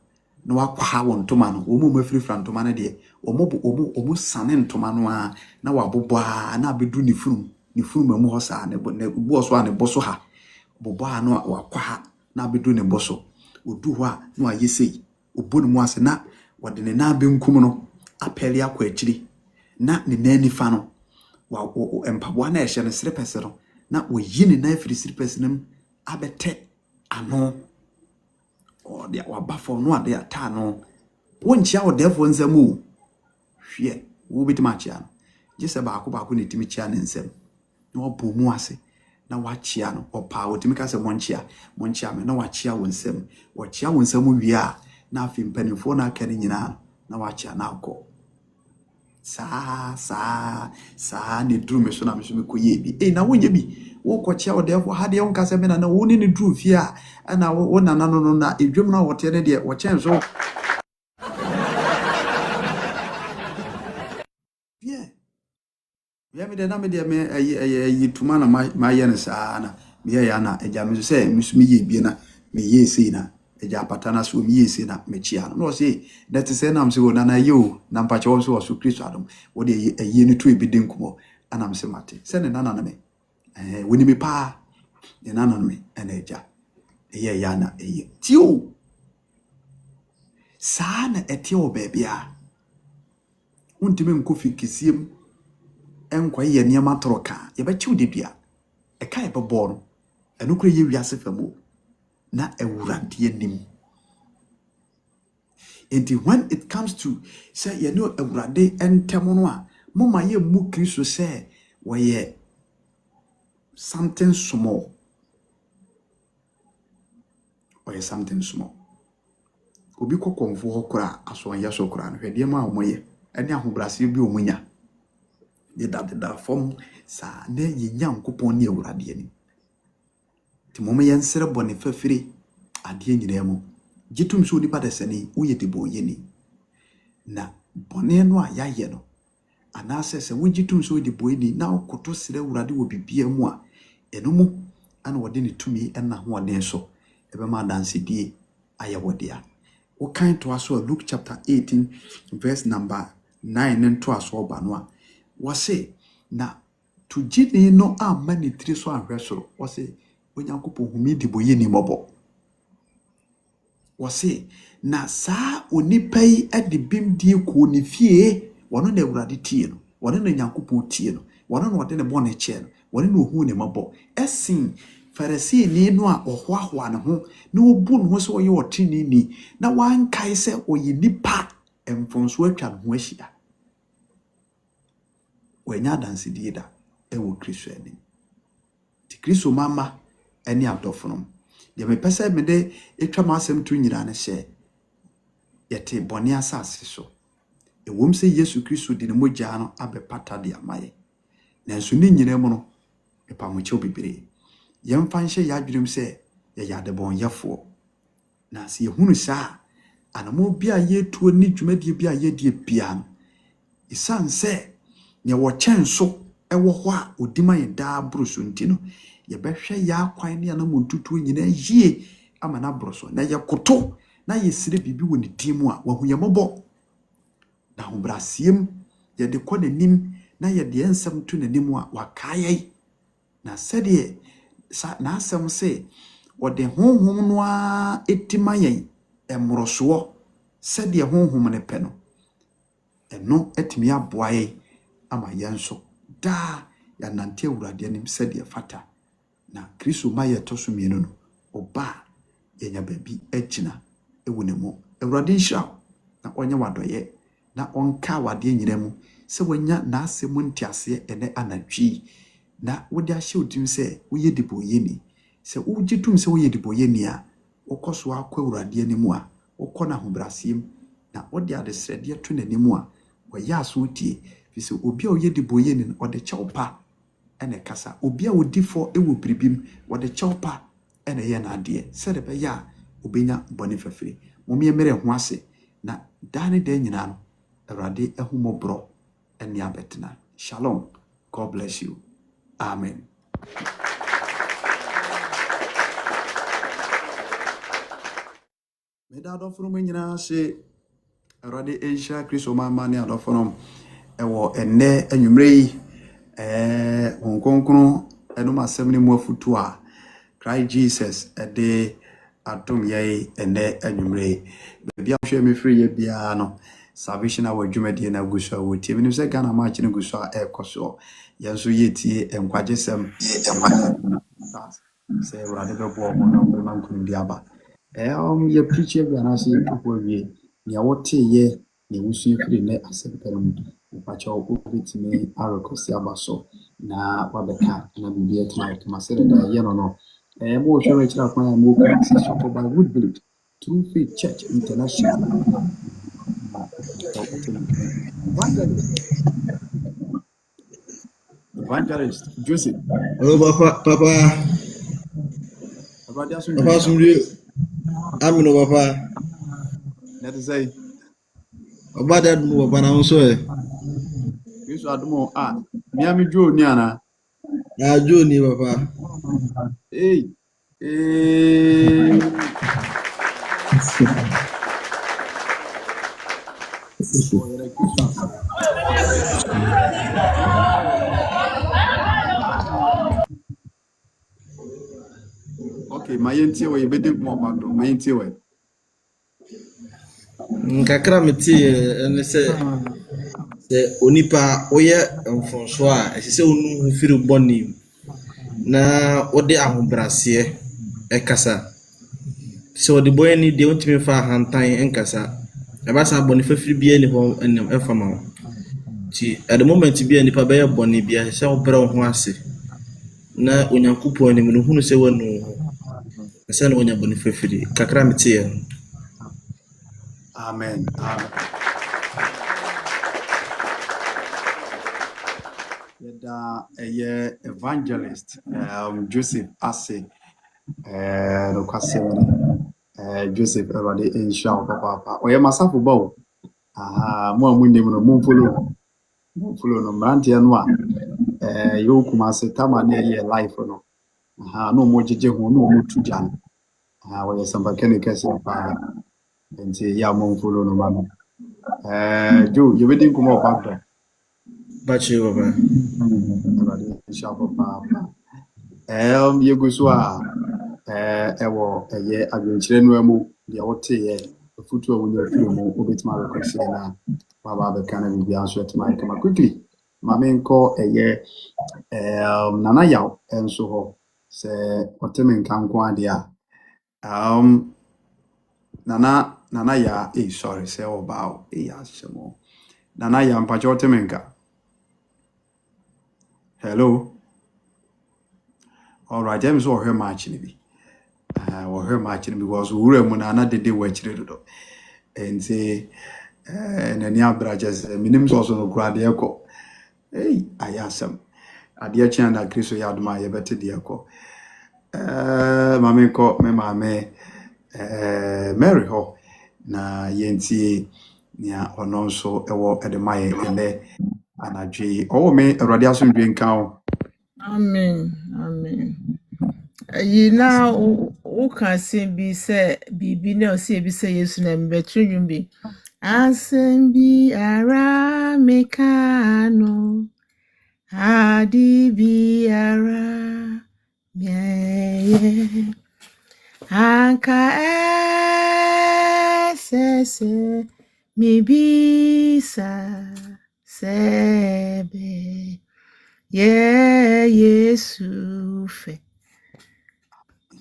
S1: na wakwa won ntoma no omo mafiri fra ntoma na de omo sane ntoma no a na wabobo a na abedu ni furum amu ho sa ne bo so a ne boso ha bobo a no wakwa na abedu ne boso odu ho a na ayesei obonu mu ase na wode ne na benkum no apeli akwa akiri na ne nani fa no wa empabo na ehye ne srepese no na oyi ne na afiri srepese nem abete ano o dia wabafo no ade ata no wonchia wo defo nsamu hwe wo bitima chia no gese baako ne timi chia ne nsam na obo mu ase na wachia no opa wo timi ka se monchia me na wachia wo nsam wachia wo nsam wi a na afi mpanifo na aka ne nyina na wachia na akọ saa ne drum me so na me so me koye bi na wonye bi wo kochia wo defo hade yon kase me na wo ni drum fi a na wo na no na edwom na wote ne de wo chen so yeah me de na me de me ayi tuma na ma ye ne saa na me ya na eja me so se misumi ye bi na me ye sei na eja patana so me ye sei na me chia no say that say na am say na yo na mpache wo so so Kristo adom wo de ayi ni to ebidi nkumo ana am say mate se ne na me woni me pa ne na me na eja eye ya na eye tio saa na etie wo bebia untime nkofi kisiem enkwa ye niam toroka ye ba chiw dedua e kai bebo no enukure ye wiase famo na ewurade anim enti when it comes to say ye no ewurade entemo no a moma ye mu Kristo say we something small or something small obi kokonfo hokora aso anya so kora no hwede ma omoye ene ahobrase bi omunya de da form sa na ye nyankopon ne ewurade ani ti moma ye nsere bone fafire ade nyina mu gitum so nipa desani uye de boye ni na bone no a yaye no anase se wogitum so de boye ni na okoto sere ewurade wo bibia mu a eno mu ana wode ne tumi ena ho ode so ebe ma danse die aye wode a wo kan to aso Luke chapter 18 verse number 9 and to aso ba no a wo se na tugini no amani tiri so ahwesoro wo se onyankopon humi di boye ni mobo wo se na saa onipa yi ade bimdie ko ni fie wono na ewurade tie no wono na nyankopon tie no wono na wode ne bone che no wono na ohu ne mobo esin Pharisee ni no a ohwahwa ne ho na obu no so oye otini ni na wankai se oye nipa emfonso atwa no ho ahia wanya danse die da ewo Kristo ani ti Kristo mama ani adofonom de me pese me de etwa masem tu nyira ne hye yete bone asase so ewom se Yesu Kristo di ne mogya no abepata de amaye nanso ni nyina mu no epa mo che obibire yemfa nhye ya adwurum se ya yade bon yefo na se yehunu saa anamo bia ye tuo ni dwumadie bia ye die bia no isan se ne wo chenso ewo ho a odima ye da bruso ntino ye behwe ya kwan ne na montutu nyina yie ama na bruso na ye koto na ye sire bibi woni dimu a wahu ye mobo na ho brasiem ye de kɔ nanim na ye de ensam tu nanim a wakaye na sɛdeɛ na asɛm se wode honhom no a etima yen emroso sɛdeɛ honhom ne pɛ no eno etimi aboaye ama yenso da ya nante awurade anim sɛdeɛ fata na Kristo ma ye to so mienu no oba yenya babi agina ewu ne mu awurade nhira na onye wadoye na onka wade nyina mu sɛ wanya na asɛm ntiase ene anatwi na wode ahye otim sɛ woyɛ diboye ni sɛ wogitum sɛ woyɛ diboye ni a wokɔ so akɔ Awurade anim a wokɔ na hobrasiem na wode adesrɛdeɛ to n'anim a wɔyɛ aso tie fisɛ obi a oyɛ diboye ni ɔde kyɛw pa ene kasa obi a wodi fo ewo biribim wɔde kyɛw pa ene yɛ na adeɛ sɛ de bɛyɛ a obenya bɔne fafiri momie mere ho ase na dane da nyina no Awurade ahumɔborɔ ene abetena. Shalom. God bless you. Amen. Meda adɔfo no nyina se Awurade enhyira Kristo mama ne adɔfo no ɛwɔ enne anwumre yi onkonkron enum asɛm ne mu afutu a Christ Jesus ɛde atom yɛi enne anwumre bia hwɛ me free ye bia no salvation our dwumadie na guso wotie menim sɛ Ghana match ne guso a ɛkɔso yɛnso yɛtie enkwagesɛm sɛ Awurade bɛbɔ ho na ɔbɛma nkunu bi aba ye preach bia na sɛ yɛkɔkɔ wie nea wote ye ne wusu free ne asɛm pɛrɛ mu upacha ukubitime arokosi abaso na wabeka na bibia tena kama sere da ye no mo hwe chira kwan ya mo practice so by Woodvillage True Faith Church International Evangelist Joseph.
S2: Hello papa sumri amino papa
S1: let us say
S2: obada dum papa na nso
S1: Yesu adumo miami jo ni ana
S2: jo ni papa
S1: Okay, my yentie we be dey mo back do my yentie we
S2: nkakra meti ene se onipa oye mfonso a esese onu firi boni na ode ahobrase ekasa se ode boye ni de ontimi fa hantan enkasa ebasa boni fafiri bia ni ho enem efama ti at the moment bia nipa be boni bia se obra ho ase na onyankopon ni mu hunu se wanu se na onya boni fafiri kakra meti
S1: Amen. Yeda evangelist Joseph Ase no kwasem Joseph Erade insha papa oye masafo bawo mo amunim no mo follow no mrantia no a yo kuma se tama na ye life no no mo jeje ho no mo tuja oye samba kene kese pa nti ya mo follow no mama jo you wedding kuma back there
S2: bachi baba
S1: Erade insha papa yeguso a ewo eye adwenkyere no amu de wote ye futu a wonye firi mu obetima request na baba be kana bi anso etima kama quickly mama nko eye nana yaw enso ho se oteme nkanko ade a nana ya sorry se oba ashemo nana ya mpacho oteme nka hello all right James or her match ni bi or her match ni because wura mu na dede wachire dodo and say nani abrajes minim so no grade ekọ ayasam ade achi na Kristo ya aduma ye bete de ekọ mame ko me mame Mary ho na yentie nia ono so ewo edemaye ele anadwe me Awurade asomdwe nka o.
S3: Amen. You know, who can say be say be no say be say yes na mbetru nyumbi. Asembi ara mekano adi bi ara miye anka sese mi bisa sebe Yesu fe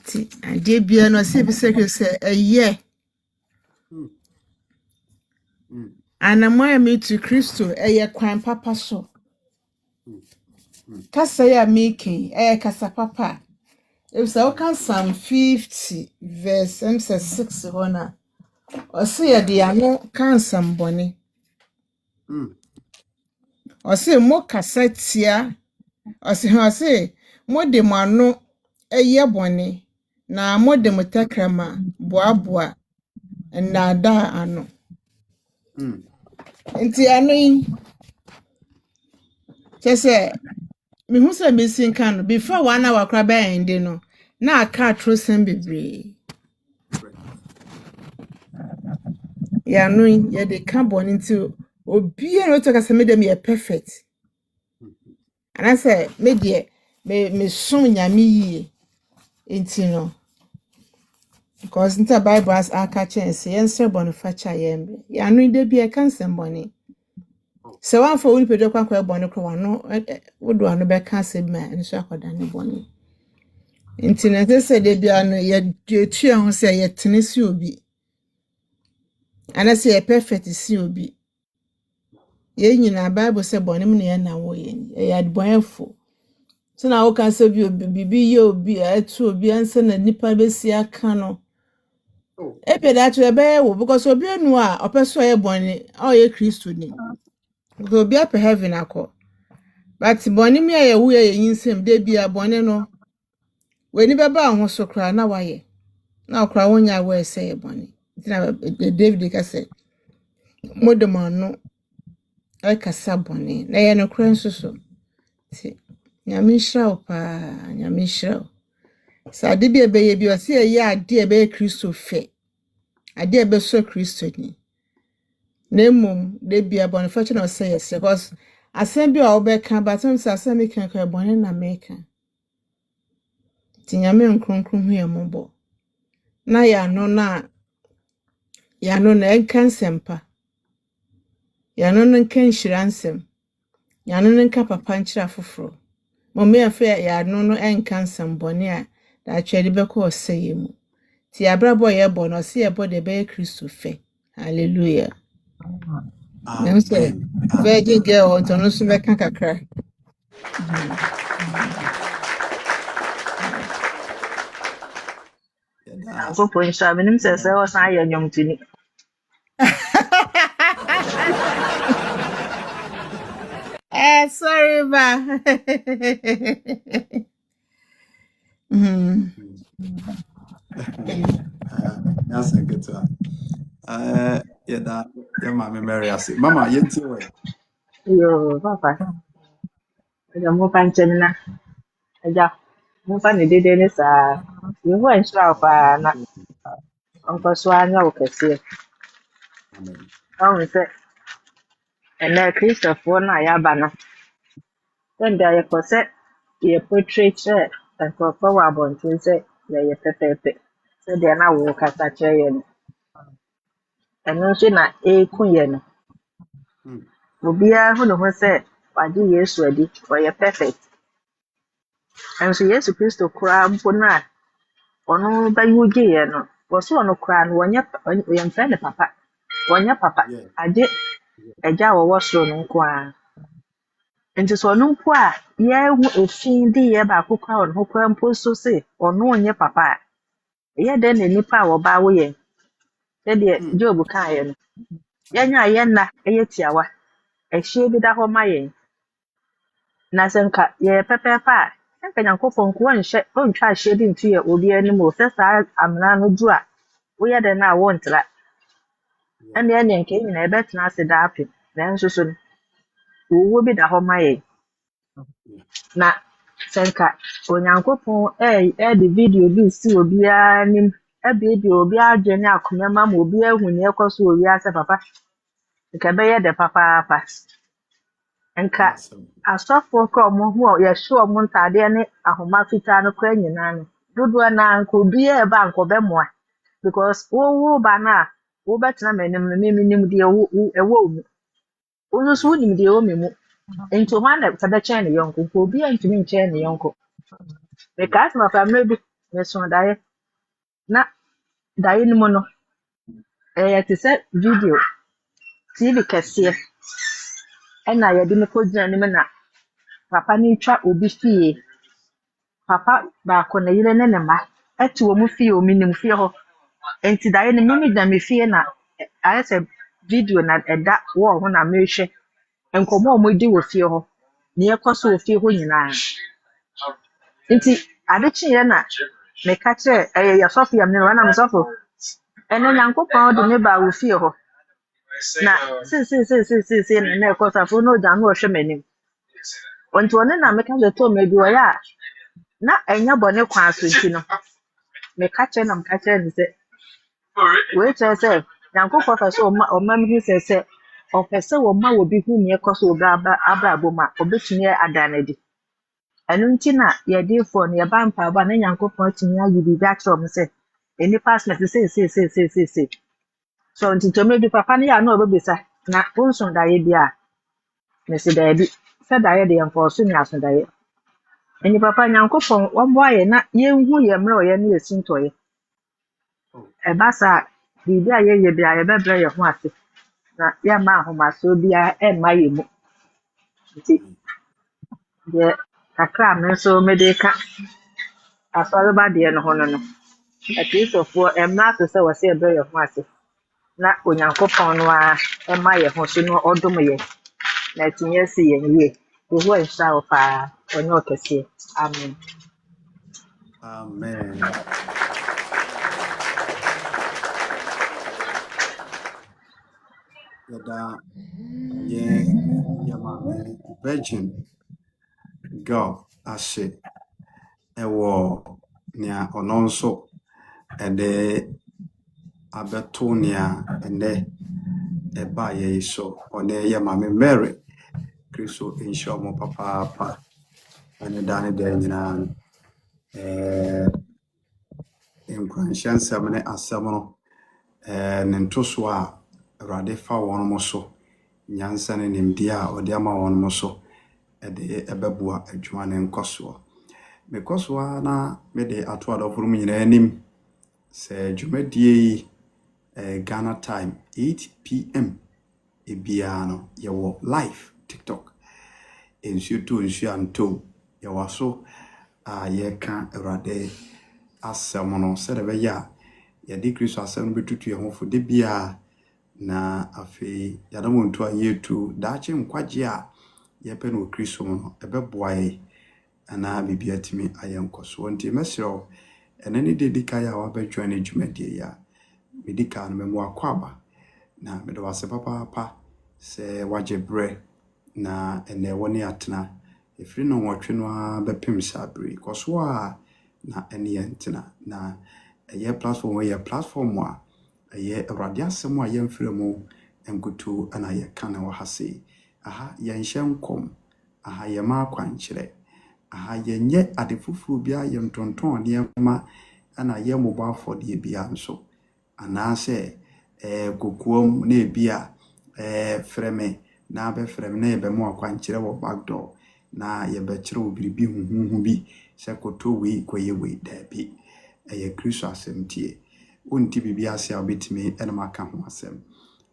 S3: ti ade bia no se bi se eye anamoya me to Kristo eye kwan papa so kasa ya making kasa papa If so can Psalm 50 verse 6 hona. Or say the ano can some bonny. Or say mo cassette or say mo de mano a year bonny. Na mo de mutakrama boa na da ano. Nti ano yi say me hu say me sin kan before 1 hour kra ba ende no na aka trosen bebre. Ya no ye de ka boni nti obi e no to ka say me dem ye perfect. And I say me de me som nyame yie nti no because nta Bible as aka chance yen sre bonifacha yembe. Ya no de bi e kan sem boni. Se wan for woni pedo kwa kwa boni kro wano wodo ano be ka sem ma nso akoda ne boni. Nti na se de bia no ye tua ho se ye tene si obi. Ana se ye perfect si obi. Ye nyina Bible se boni mu ne ye na wo ye ni. Ye adboyefo. So na wo kan se bi bibi ye obi etu obi anse na nipa be si aka no. Ebe da to ebe wo because obi anu a opeso ye boni o ye Kristo ni. Because obi ape heaven akọ. But boni mi ye wo ye yinsem de bia boni no. Weni beba ho so kra na waye. Na okra wonya we say ye boni. Na David ka say modem no e kasa boni. Na ye no kra nso so. Ti nyame hira o pa nyame hira. Sa ade bi ebe ye bi o se ye ade ebe Kristo fe. Ade ebe so Kristo ni. Na emom de bia boni fa che na say yes because asem bi o be kan but some say asem kan kan boni na make. Ti nyame nkronkron hu ye mobo. Na ya no na enkan sempa. Ya no nkan hiransem. Ya no nka papa nkyira foforo. Momme afa ya no enkan sembone a da atwede beko oseye mu. Ti abrabo ye bo no se ye bo de be Kristo fe. Hallelujah. Amen. Virgin girl on no so beka kakra.
S4: Ako po yung sabi nim sa sayo sa yan yung tini.
S3: Sorry ba.
S1: That's a good one. Yeah, that Mama Mary ase. Mama, yenti we.
S4: Yo, papa. Aja mo panchen na. Aja mo pa ni dede ni sa. Yung wa insha pa na. Ang paswa nya o kasi.
S1: Amen.
S4: Ang se. Na Christopher na ya ba na. Then there you ko se ye portrait se. And ko pa wa bon tin se ye pepepe. So there na wo kasa che ye no. Eno nso na ku ye no. Obiara hu no ho se wagye Yesu adi. Oye perfect. Enso Yesu Kristo kura mpo na ono ba yuge ye no wo so ono kura no wonya ye mfa ne papa wonya papa ade eja wo so no nko a enti so no nko a ye hu efin di ye ba kokwa ono ho kura mpo so se ono onye papa ye de ne nipa a wo ba wo ye de Job kan ye no yenya ye na eye tiawa ehie bi da ho ma ye na senka ye pepepa nka Nyankopɔn ko nhyɛ ontwa ahye bi ntu ye obi anim o sɛ saa amena no du a woyɛ dɛ na wontra ɛne ɛne nke nyina ɛbɛtena ase da apem nanso so no owuo bi da hɔ ma yɛ na senka Onyankopɔn ɛde video bi si obi anim ɛbɛbi obi adwene akoma ma obi ahu ne ɛkɔ so owi ase papa nka bɛyɛ dɛ papaapa nka asɔfo kɔ mo ho yɛ hye mo ntade ne ahoma fitaa no kora nyinaa no dodoɔ na nka obi ɛba nka ɔbɛmoa because wo ba na wo betena manim no nim de ɛwɔ mu wo so nim de ɛwɔ mu enti o ma na tabɛkyɛn ne yɔnko ko obi antumi nkyɛn ne yɔnko because ma family bi ne so dae na dae no mu no te sɛ video TV kɛseɛ ɛna yɛde ne kɔgyina nim na papa ne twa obi fie papa baako na yire ne ma ɛte wɔ mu fie wɔ minim fie hɔ enti daeɛ no mimi da me fie na ayɛ sɛ video na ɛda wɔ ho na mehwɛ nkɔmmɔ a wɔdi wɔ fie hɔ ne yɛkɔ so wɔ fie hɔ nyinaa nti ade kyeeɛ na meka kyerɛ ɛyɛ yɛsɔfo yam ne no na mesɔfo ɛne Nyankopɔn de me baa wɔ fie hɔ na sisi na ɛkɔ so afo na ɔgya no ɔhwɛ m'anim nti ɔne na meka kyerɛ tɔ me bi ɔyɛ a na ɛnyɛ bɔne kwa so nti no meka kyerɛ ne sɛ wei kyerɛ sɛ Nyankopɔn fɛ sɛ ɔma me hu sɛ ɔpɛ sɛ wɔma wɔ bi hu ne ɛkɔ so wɔ abrabɔ mu a ɔbɛtumi ada no adi ɛno nti na yɛdefoɔ no yɛba mpaebɔ a na Nyankopɔn atumi ayi biribi akyerɛ ɔmo sɛ nnipa asɛm sei so nti tɔmɛ bi papa no yɛ a na ɔbɛbisa na wonsom daeɛ bi a mesi daabi sɛ daeɛ de yɛmfa ɔso ne aso daeɛ ɛni papa Nyankopɔn wɔmboa yɛ na yɛnhu yɛ mmerɛ ɔyɛ ne yɛsi ntɔyɛ ɛba saa biribi a yɛyɛ bi a yɛbɛbrɛ yɛ ho ase na yɛma ahomasoɔ biara ɛmma yɛ mu nti deɛ kakra me nso mede ka asɔreba deɛ no ho no akristofoɔ ɛmma so sɛ wɔsɛ yɛbrɛ yɛ ho ase na Onyankopɔn no a ɛma yɛ ho so no ɔdom yɛ na ɛtumi asi yɛn yie ɛho nhyira wo paa ɔnyɛ ɔkɛseɛ amen
S1: Amen. Yada yamame virgin girl ashe ewo nia ono nso ede abeto nia ene eba ye so one yamame Mary Kristo insho mo papa ene dane de nyina nkwanshan samne asamno ne ntoso a Awurade fa wɔn mo so nyansa ne nimdi a ɔde ama wɔn mo so ɛde ɛbɛboa adwuma ne nkɔsoɔ mekɔsoa na mede ato adɔforo mu nyinaa anim sɛ dwumadie Ghana time 8 p.m. ebia no yɛwɔ live TikTok ensuo to nsuo antom yɛwɔ so a yɛka Awurade asɛm no sɛ de bɛyɛ a yɛde Kristo asɛm no betutu yɛn ho fo de bia na afi yadamo nto ayetu daache nkwaje a yepe no Kristo no ebeboae ana bibia timi ayenkoso nti mesero enani dedika ya wabadwa na dwumadie ya medika no memo akwaba na medo wase papa se waje bre na ene woni atena efiri no nwotwe no abepem sabri koso a na ene yentena na eye platform a ye Awurade asɛm a yɛmfrɛ mu enkutu ana yɛka na wɔ ha sei aha yɛnhyɛ nkom aha yɛma akwankyerɛ aha yɛnyɛ ade fufuru bia yɛmtonton nneɛma ana yɛmmobɔ afɔdeɛ bia nso anaasɛ kokoam na ebia frɛme na bɛfrɛme na yɛbɛmo akwankyerɛ wɔ backdoor na yɛbɛkyerɛ wɔ biribi huhuhu bi sɛ koto wei kɔyɛ wei daabi ɛyɛ Kristo asɛm tie onti bibi ase obetimi enema ka ho asem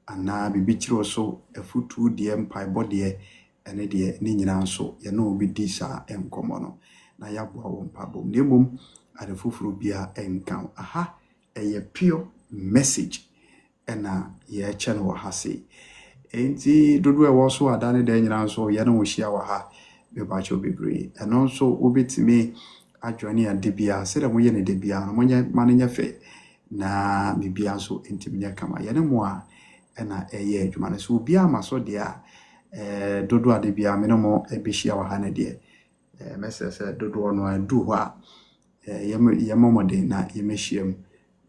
S1: ana bibi kiro so afutu de mpaibɔ de ene de ni nyina so ye na obi di sa enkomo no na yaboa wo mpabom nemom ade fufuru bia enkan aha eye pure message ena ye che no ha sei enti dodo e wo so adane de nyina so ye na wo hia wa ha be ba cho bebre eno so obetimi adwani ade bia se de mo ye ne de bia no mo nya manenya fe na bibia so intimnya kama yene mo a na eye adwuma ne so bia maso de a dodo ade bia me no mo ebehia wa ha na de mesese dodo no adu ho a yemomode na yemehyiam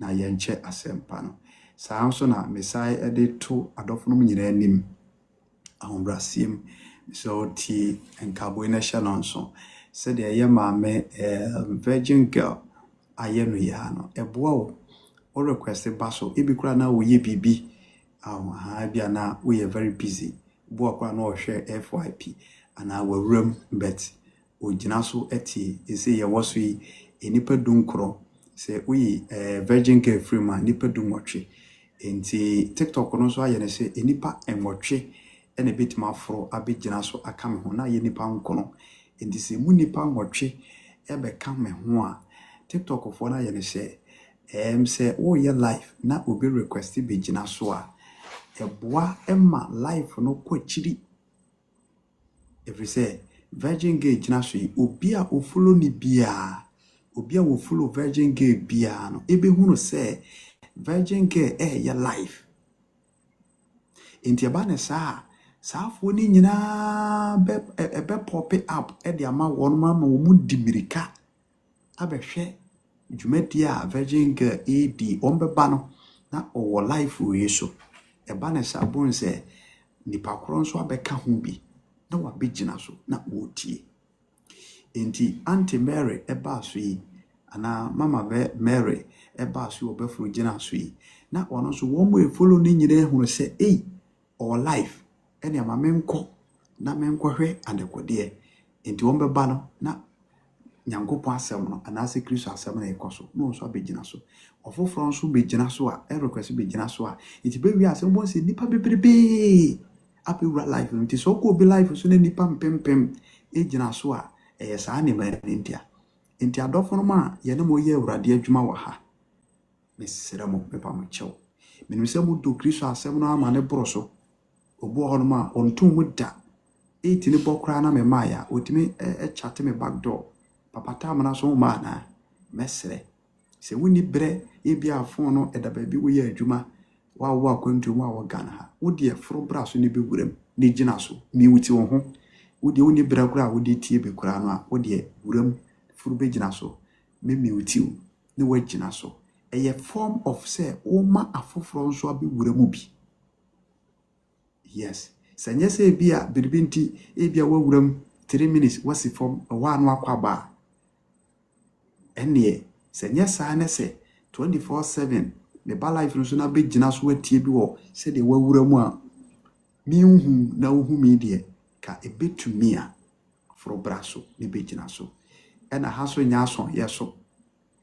S1: na yenche asempa no saa so na mesai ede to adofo no nyina anim ahombrasiem so ti enkabo ina shalon so se de yemame virgin girl ayenu ya no eboa wo or request baso ebi kura na wo ye bibi ha bia na we are very busy bo akwa na o hwe FYP ana wawuram bet ogina so eti ese ye woso yi enipa dunkro se we virgin girl free man nipa dumotwe enti TikTok no so ayene se enipa enwotwe ene betima afro abegina so aka me ho na ye nipa nkono enti se mu nipa nwotwe ebe come ho a TikTok for na ye ne share say oh your life na obi request be gina so a eboa emma life no kwachiri every say Virgin Gay gina so obi a ofollow ni bia obi a ofollow Virgin Gay bia no ebe hunu say Virgin Gay your life inti aba ne saafo ni nyina be pop up e de ama won ma mu dimirika abehwe dwumadi a Virgin Gay edi ombeba no na owo life we so eba ne sabon se nipa kro nso abeka ho bi na wa begina so na wotie enti Auntie Mary eba so yi ana Mama Mary eba so obefuru gina so yi na ono so wo mo follow ni nyina hu se our life ene ama menko na menko hwe adekode enti wo mbeba no na nyankopon asem no anase Kristo asem na ekoso no so abegina so ofofro nso begina so a request begina so a enti be wi asem bon se nipa bebrebe apewura life enti so ko be life so na nipa mpempem egina so a saa ne ma enti adofo no ma ye ne mo ye urade adwuma wa ha mesere mo pepa mo chew menim se mo do Kristo asem no ama ne broso obo ho no ma onto mu da eti ne bokra na me maya otimi chat me back door papa tam na so ma na mesere se woni bre e bia afon no eda ba bi wo ye adwuma wa wo akwantu mu a wo gana ha wo de fro bra so ne be wuram ne gina so mi wuti wo ho wo de woni bra kura wo de tie be kura no a wo de wuram fro be gina so me mi wuti wo ne wo gina so a form of say o ma afofro nso abi wuram bi yes sanye se bia biribinti e bia wa wuram 3 minutes wasi form wa no akwaba ene sanye sa ne se 24/7 me ba life no so na be gina so watie bi wo se de wa wuram a mi hu na hu mi de ka ebetumi a fro braso ne be gina so ena ha so nya so yeso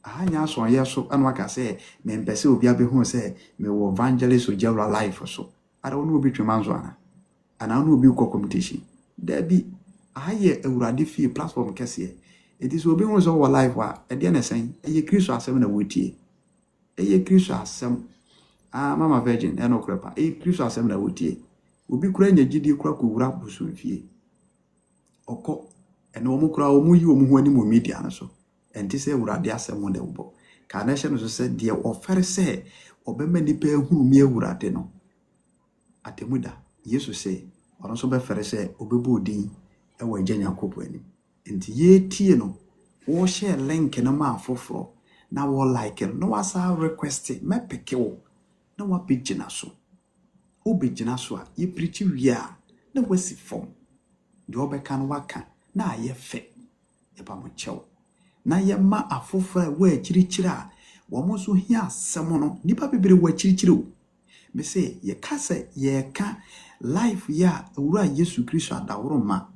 S1: ahanya so yeso anu aka se me mpese obi abehu se me wo evangelist ojawra life so ada wonu obi twemanzo ana no obi ko competition da bi aye awurade fie platform kese it is obi won so wo life wa e de na sen eye Kristo asem na wotie eye Kristo asem Mama Virgin eno krepa Kristo asem na wotie obi kura nya gidi kura ko wura busu fie oko ene omu kura omu yi omu ho ani mo media na so enti se awurade asem mo de wo ka na hye no so se de ofere se obema nipa ehuru mi awurade no atemuda Yesu se ono so be fere se obebu odin e wa agya Nyankopon ani enti ye tie no wo share link na ma afoforo na wo like no wasa request me peke wo na wa begina so wo begina so a ye preach wia na wasi form de obeka no waka na aye fe e ba mo chew na ye ma afoforo wa akirikyira a wo mo so hia asem no nipa bebere wa akirikyire o me say ye kase ye ka life ya ewura Yesu Kristo adaworo ma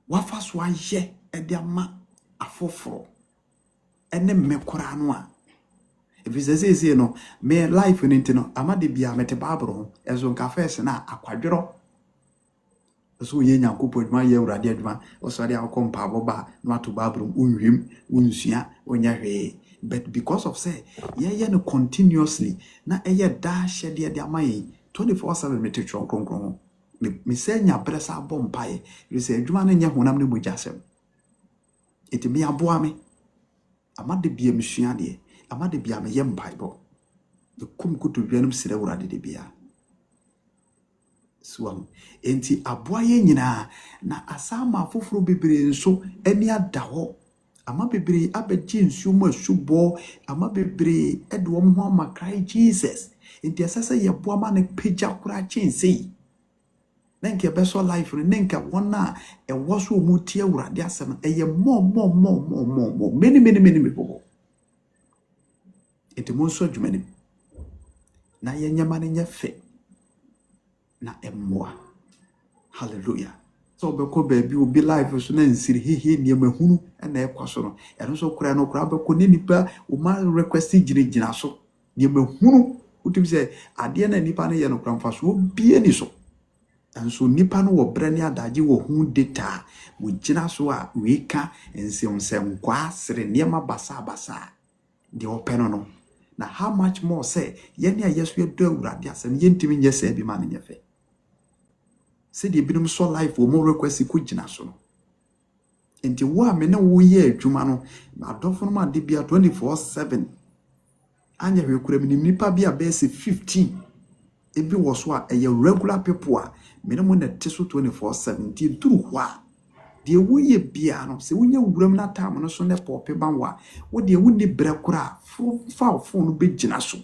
S1: wafa so aye e de ama afoforo ene mekora no a efisese no me life ni ntino amade bia mete babro ho ezo nka fese na akwadwero so ye Nyankopon ma ye urade adwuma osori akompa boba no ato babro unwim unsua onya hwe but because of say ye no continuously na eye da shede de amaye 24/7 mete kronkron me say nya bresa bompae you say adwuma na nya honam ne mojasem etimi aboa me amade bia mesua de amade bia me ye mpaibo de kum kutu bianum sire urade de bia suam enti aboa ye nyina na asama foforo bebre nso ani adaho ama bebre abeji nsuo mu asubo ama bebre edo mo ho amakrai Jesus enti asasa ye boa ma ne peja kura chense nenke beso life nenka wona e woso mu tie urade asem eye mo many people enti mo so adwumani na ye nyama ne nya fe na emmoa hallelujah so beko baby obi life so na nsiri hehe niam ahunu na ekwaso no eno so kura no kura beko ne nipa o ma request gina so niam ahunu utim se ade na nipa na ye no kura mfa so obi ani so and so nipa no wo brane adaje wo hu data wo gina so a we ka nsem kwa sere niema basa de openo no na how much more say yene ayeso edo awurade asem yentimi nyese bi ma ne nyefe se de binum so life wo mo request ku gina so no enti wo a me ne wo ye adwuma no adofo no ma de bia 24/7 anya hwe kura mi nipa bia base 15 ebi wo so a eye regular people a me ne mo na teso 24/7 ti duru ho a de wo ye bia no se wonya wuram na time no so ne pope banwa wo de wo ni bre kura fa phone no be gina so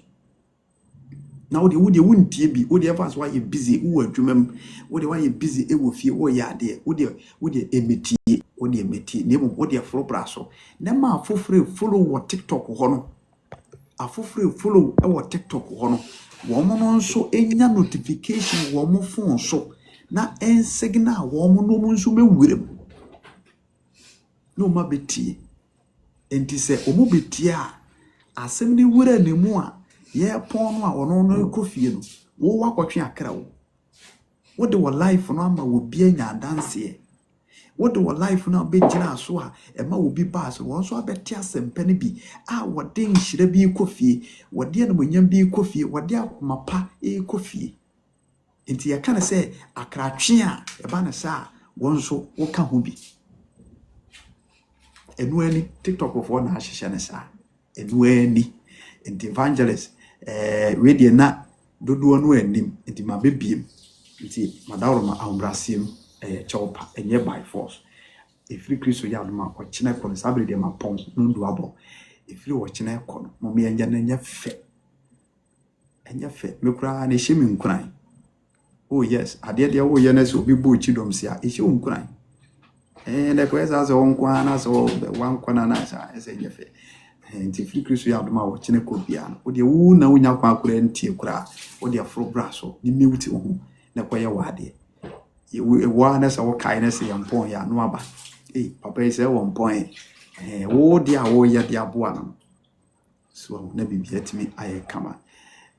S1: na wo de wuntie bi wo de ever so why busy wo adwumam wo de why busy e wo fie wo ya de wo de emetie wo de emetie ne mo wo de follow braso na ma afofre follow wo TikTok ho no afofre follow e wo TikTok ho no wo mo no nso enya notification wo mo phone so na en signal wo mo no mo nso be wuram no ma betie enti se o mo betie a asem ni wura ne mu a ye pon no a ono no ekofie no wo wakotwe akra wo de wo life no ama wo bia nya danse wo de wo life no be gina so a e ma wo bi pass wo so abeti asempa ne bi a wo de nhire bi ekofie wo de no nyam bi ekofie wo de akomapa ekofie enti ye kana se akratwe a e ba na sa wo nso wo ka ho bi enuani TikTok of one ahihye ne sa enuani enti evangelist we de na dodo no anim enti ma bebiem enti madawro ma ahombrasiem chopa enye by force efiri Kristo ya adoma ochina ko sabre de ma pon ndu abo efiri ochina ko no mo me enye na enye fe me kura na ehemi nkuran oh yes ade de wo ye na so bi bo chidom sia ehye nkuran na kweza zo nkwa na so wankwa na sa ese enye fe enti efiri Kristo ya adoma ochina ko bia no wo de wu na wonya kwa kura ntie kura wo de afro braso ni mewuti wo na kwa ye wade wa na so kai na se yampon ya no aba papa ise won point wo dia wo ya dia boa no so na bibia timi aye kama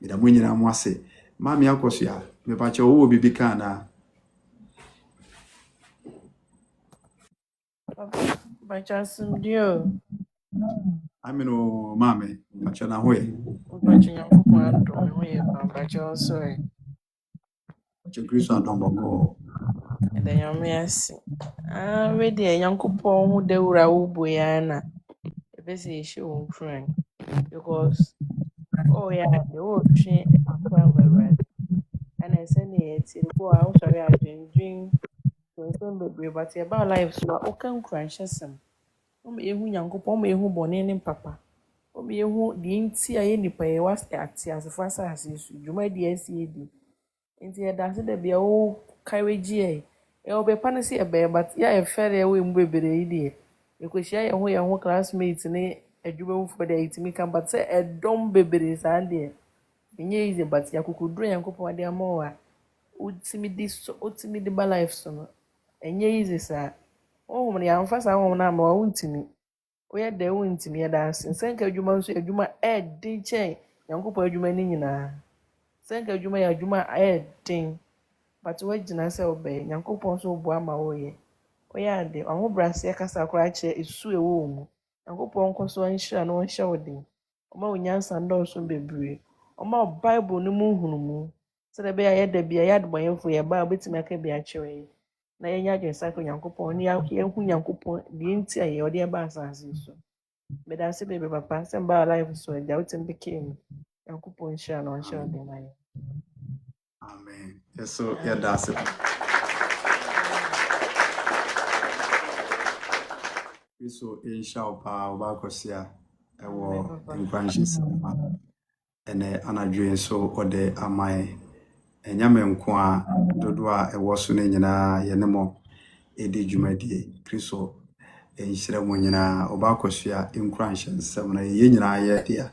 S1: me da munyina mo ase mami akoso ya me ba che wo bibi kana
S3: Bachasum dio.
S1: amino mame acha na hoye
S3: Bachinya kukwando we bacho so e.
S1: acha Kristo adomboko
S3: Ede nyame ase. We de Nyankopon hu dawura wo boya na. Ebese ehye wo nkran because yeah, the whole train akwa were and I send it to go out sorry I dream so bebre but about life so o kan kranhyesem o me ehu Nyankopon o me ehu bone ne papa o me ehu di nti aye nipa ye was ati asefo asase su dwuma di asiedi nti e da se da bia o kaiweji e o be pa se e be but ya e fere we mbebere yi de e kwehia ye ho classmates ne adwuma mu for the itimi kan but say e dom bebere sande enye easy but yakukuduro Nyankopon de amowa utimi di ba life so no enye easy sa o mo ya mfa sa ho na ma untimi o ye de untimi ya da senka adwuma nso adwuma din chen Nyankopon adwuma ni nyina senka adwuma ya adwuma din but we gina se obey Nyankopon so bo ama wo ye o ya de ho brase kasa kora che esu ewo mu Nyankopon nkoso anhira no nhyɛ wo din o ma onyansa ndo so bebre o ma Bible no mu hunumu se de be ya da bia ya de boyefo ye ba obetimi aka bia kyewe na yenya adwensa ko Nyankopon ni ya hu Nyankopon di nti aye o de ba asase so me da se bebe papa se ba life so da utim bekem Nyankopon nhyira no nhyɛ wo din na ye
S1: amen so ya dase Kristo insha Allah ba kosia ewo nkwanhyes ene anadwe so ode amai enyame nko a dodo a ewo so ne nyina ye ne mo edi dwumadie Kristo enhyira mo nyina oba kosia nkwanhyes nsem na ye nyina ye dia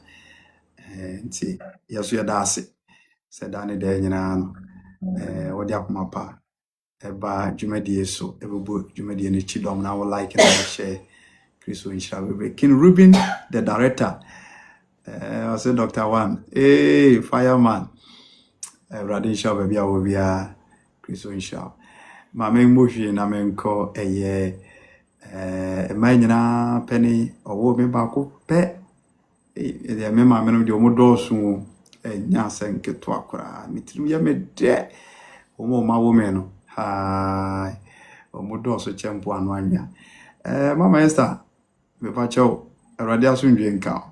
S1: nti yeso ye dase se dane de nyina no odi akoma pa eba dwumadie so ebebo dwumadie ne chidom na wo like and share Kristo insha Allah King Ruben the director I say Dr. One fireman Radisha baby awobia Kristo nhyira. Ma me mohwe na me nko eye ma nyina peni owo me ba ko pe e me ma me no de o modosu nya senketo akora mitirim ya me de o mo ma wo me no ha o modosu chempo anu anya Mama Esther me pa cho Awurade asundwe nka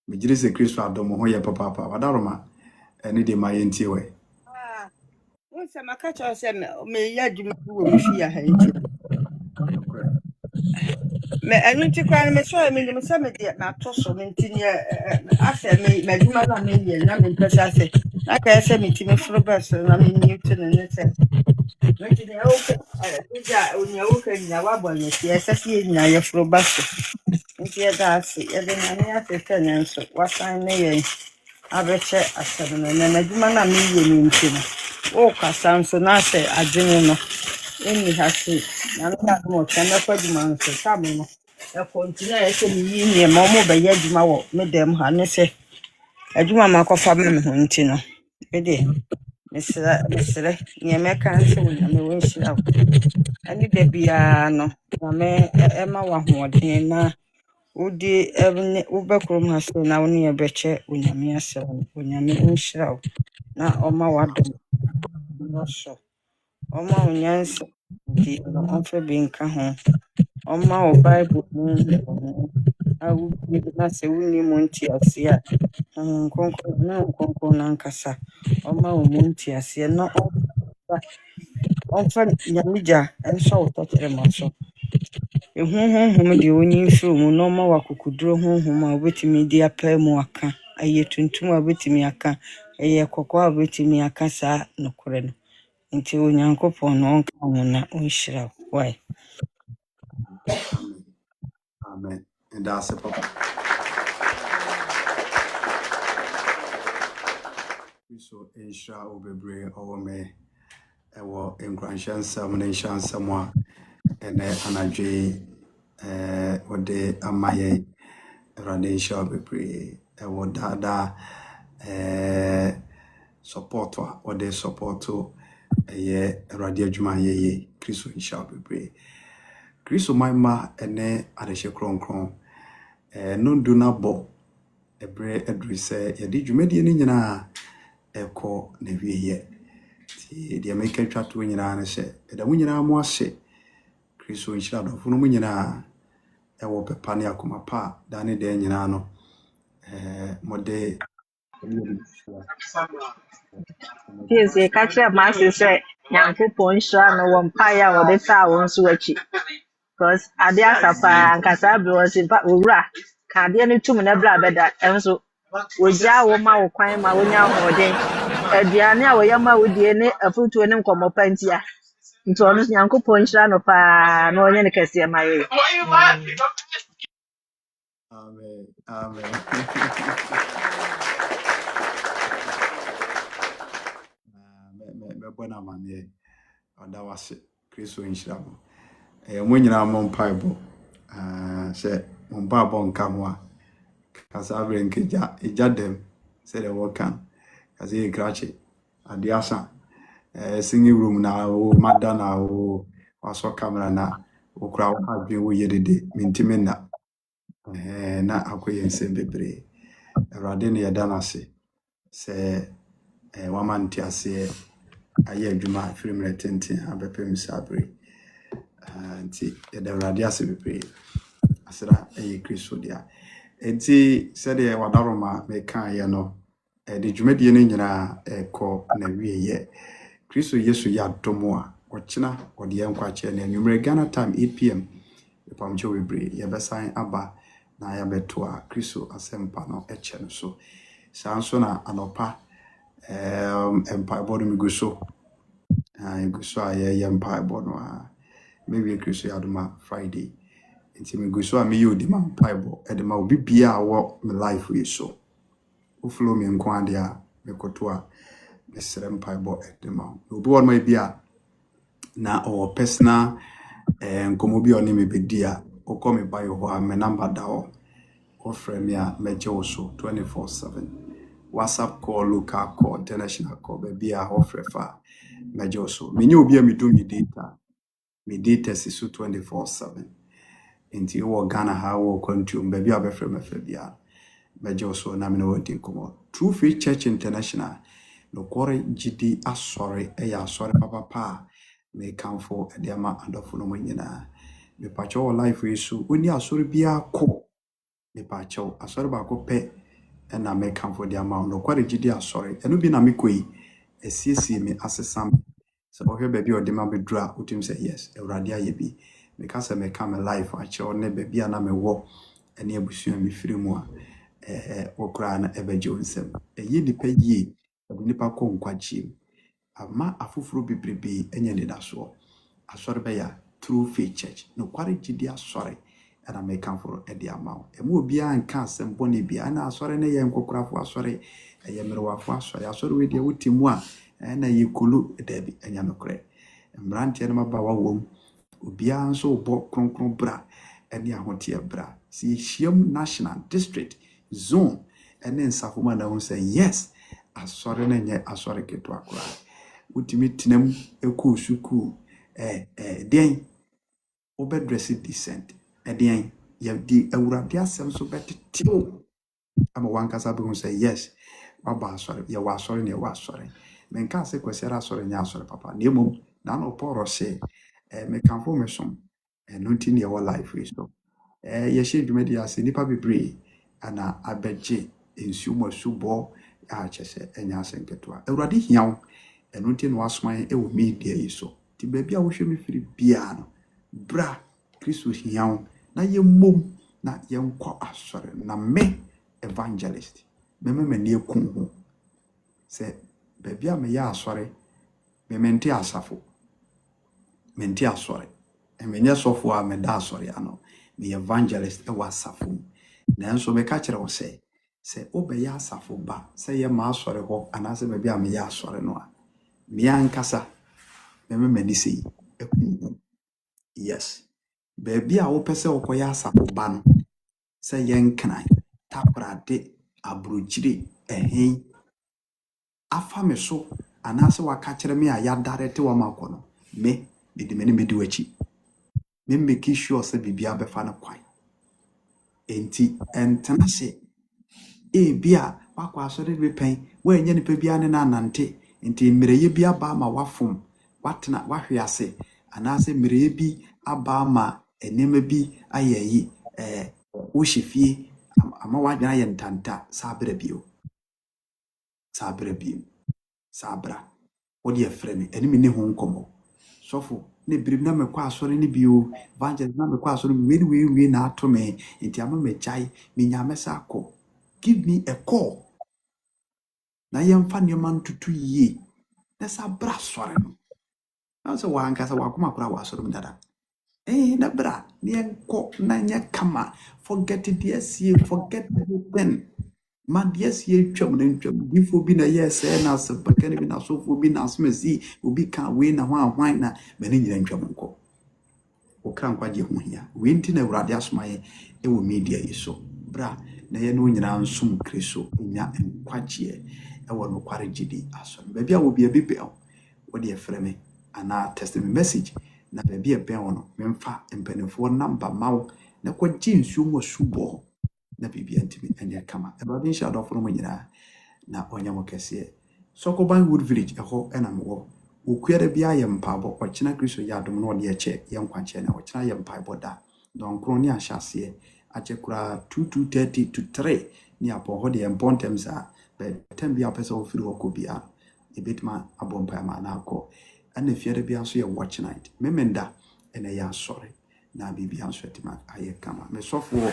S1: me jire se Kristo adomo ho ye papa wadaroma eni de ma yenti we
S5: Wọ́n sẹ́ máa kàtà ọ̀sẹ̀ mi yá adwuma bi wɔ me fie ha nti. Ɛno nti koraa no mesɔre menim sɛ mede mato so me nti ne asɛ m'adwuma no a meyɛ na mempɛ sɛ asɛ na kaɛ sɛ metumi foro bɛs na menni to no ne sɛ nti nea wokɛ nyina woabɔ no nti ɛsɛ sɛ yɛ nyina yɛforo ba so nti yɛda ase yɛde nyame ase sɛ ne nso wasan ne yɛn abɛkyɛ asɛm no na m'adwuma no a meyɛ no nti no wokasa nso na asɛ adwene no ɛnni ha se na no na mo kyɛ mɛkɔ adwuma nso sam no ɛkɔntinu a ɛsɛ meyi nneɛma ɔmo bɛyɛ adwuma wɔ me dɛm ha ne sɛ adwuma ma akɔfa ma me ho nti no mede mesrɛ nneɛma ɛka nso wɔ nyame wɔnhyira wo ɛne da biara no nyame ɛma wo ahoɔden na wode wobɛkurom ha so na wo ne yɛbɛkyɛ onyame asɛm no onyame nhyira wo na ɔma wadom so ɔma wo nyansa nti no ɔmfa bi nka ho ɔma wo Bible mu na sɛ wonni mu nteaseɛ a nkronkron nankasa ɔma wo mu nteaseɛ na ɔmfa nyame gya ɛnsɔ wo tɔkyerɛma so honhom deɛ ɔnyi mfiri mu na ɔma wo akokoduro honhom a wobɛtumi de apɛ mu aka ɛyɛ tuntum a wobɛtumi aka ɛyɛ kɔkɔɔ a wobɛtumi aka saa nokorɛ no nti onyankopɔn na ɔnka ho na ɔnhyira wo wae
S1: Amen. And that's it, Papa. So, Asia Obebre over me, our Encranshan Salmonation Samoa, and Anajay, what they Amaye, Radisha Obebre, our Dada, supporter, what they support to a Radio Juma ye, Christo Isha Obebre. Kristo maima ene adehye kronkron no do na bo ebre edru se yedi dwumedie ni nyina ekọ na wieye ti de make twa to nyina na hye eda mu nyina mo ahye Kristo nhyira do funu mu nyina ewo pepa ne akoma pa da ne de nyina no mode
S4: Yes, you catch up master say Nyankopon hyira no wo mpaya wo de ta wo nso achi. Because ade asapa ankasa bi was in fact owura ka ade no tum na bla beda enso wogya wo ma wo kwan ma wonya hoden aduane a woyɛ ma wo die ne afutuo ne nkomopa ntia nti ono Nyankopon hyira no pa na onye ne kase ma ye.
S1: Amen. Amen. Me bona mane oda wase Kristo nhyira mo mo nyina mo mpaibo se mo mpaibo nka ho a kasa brenke ja dem se de wokan kasa e krache ade asa singing room na o madana o waso camera na o kra wo adwen wo yedede mintime na na akoye nsem bebre Awurade ne yeda na se se wamanti ase aye adwuma firimre tenten abepem sabre nti yeda Awurade ase bebre asra Kristo dia enti sede wadaroma meka ye no de dwumadie ne nyina ekọ na wieye Kristo Yesu ya domo a ochina ode yankwa che na nwumre Ghana time 8 pm epamjo bebre ye besan aba na ya beto a Kristo asempa no eche no so sanso na anopa empire board miguso guso a ye empire board no a maybe Kristo ya doma Friday enti miguso a me yodi ma empire board edema obi bia wo me life we so o flow me nko ade a me koto a me sere empire board edema obi won ma bia na o personal nkomo bi oni me bedia o call me by ho a me number da o frame ya meje wo so 24/7 WhatsApp call, local call, international call, baby, I offer fa. Major so. Me new be me do me data. Me data is 24/7. Inti wo Ghana ha wo control baby I be free me free bia. Major so na me no wodi komo. True Faith Church International. No kore GD asori eya asori papa me kamfo edema adofo no nyina. Me pacho wo life we so oni asori bia ko. Me pacho asori ba ko pe na me kamfo de ama no kore GD asori. Enu bi na me koi esiesie me asesam. So okay baby o de ma be dra utim say yes. Ewrade aye bi. Me ka say me come life ache o ne baby na me wo ene abusua me firi mu a okra na ebeje onsem. Eyi nipa yie nipa ko nkwachim ama afufuru bibrebe enye ne daso asore be ya True Faith Church no kware gidi asore na me kamforo e de amawo emu obi an ka asem bone bia na asore ne ye nkokorafo asore ye merewafo asore we de wotimu a na ye kulu dabi enya nokre mbrante na maba wawom obi an so bo kronkron bra ene ahote bra si hiem national district zone ene nsafoma na hu say yes asore na nye asore keto akora utimi tinem eku suku den obedress decent den ya di awurade asem so betitio ama wankasa be hu say yes baba asore ya wa asore ne wa asore menka se kwesera asore nya asore papa na emom na no poro se me kanfo me som no ntini ya wa life is so ye she dwumadi ase nipa bebre ana abeje ensumo subo a chese enya asenketo awurade hiawo eno nti no asman ewo media yi so ti baabi a wo hwe me firi bia no bra Kristo hiawo na ye mom na ye nkọ asore na me evangelist me mani ekun ho se baabi a me ya asore me mente asafo mente asore emenye sofo a me da asore ano me evangelist e wasafo na enso me ka kire wo se obeya asafo ba se ye ma asore ho anase baabi a me ya asore no a me ankasa me mani sei ekun yes baabi a wo pese wo koya asafo ba no se ye nkran taprade abrochire ehin afa me so anase waka kire me a ya direct wa makono me de meni medi wachi me make sure se bibia be fa na kwan enti entenase bia wakwa asore be pen wa enye nipa bia ne na nante enti mmereye bia ba ma wafom watena wahwe ase anase mmereye bi aba ma enema bi ayeyi wo hyefie ama wadwena ye ntanta sabra bio sabra wodi efre me enimi ne ho nkomo sofo ne birim na mekwa asore ne bio evangelist na mekwa asore we na atome enti ama mechai menyamesa akọ give me a call na yemfa nneema ntutu yie na sabra asore no na so wankasa wakoma kura wasore mdada na bra ne enko na nya kama forget it yes forget everything man yes ye twam na twam bifo bi na yes na sabaka ne bi na sofo bi na asmesi obi ka we na hwan na mani nyina twam nko o kan kwaje ho hia we nti na awurade asomaye e wo media yi so bra na ye no nyina nsum Kristo nya nkwaje e wo no kware gidi aso ba bia wo bia bebe wo de efre me ana testimony message na ba bia ben wo no memfa empanifo number mawo na kwaje nsuo mo subo na bibia ntimi ene kama awurade nsha dofo no nyina na onyamo kese Sokoban Wood Village eho enamwo okuere bia ye mpabo ochina Kristo ya dom no de eche ye nkwanche na ochina ye mpabo da don kro ni ahyase ache kura 2:30 to 3 ni apo ho de empontem sa be tambia pese ofiri okobia ebetma abompa ma na akọ ana fiere bia so ye watch night memenda ene ya sore na bibia so etima aye kama me sofo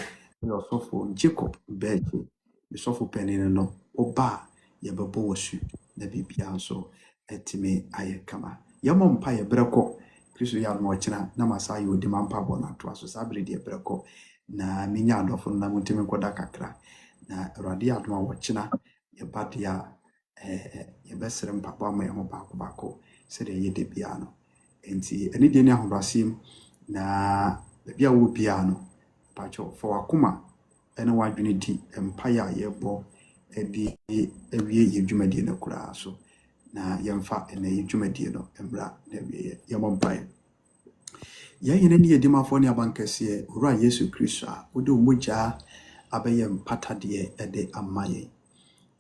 S1: Jacob Beje me sofo penene no oba ye bebo wosu na bibia so etime aye kama yamo mpa ye breko Kristo ya no ochina na masa ye odi mampa bo na to aso sabre de breko na minya adofo na muntime koda kakra na radi adoma wochina ye badia ye besere mpapa ma ye ho bako se de ye de bia no enti eni de ni ahobrasim na bia wo bia no pacho for wakoma ene wadwene di empire ye bo ɛde awie yɛ dwumadie no koraa so na yɛmfa ɛna yɛ dwumadie no mmra na awie yɛmmɔ mpaeɛ. Yɛnyɛ ne yɛdimafoɔ ne abankɛseɛ owura Yesu Kristo a wode wo mogya abɛyɛ mpatadeɛ ɛde ama yɛn.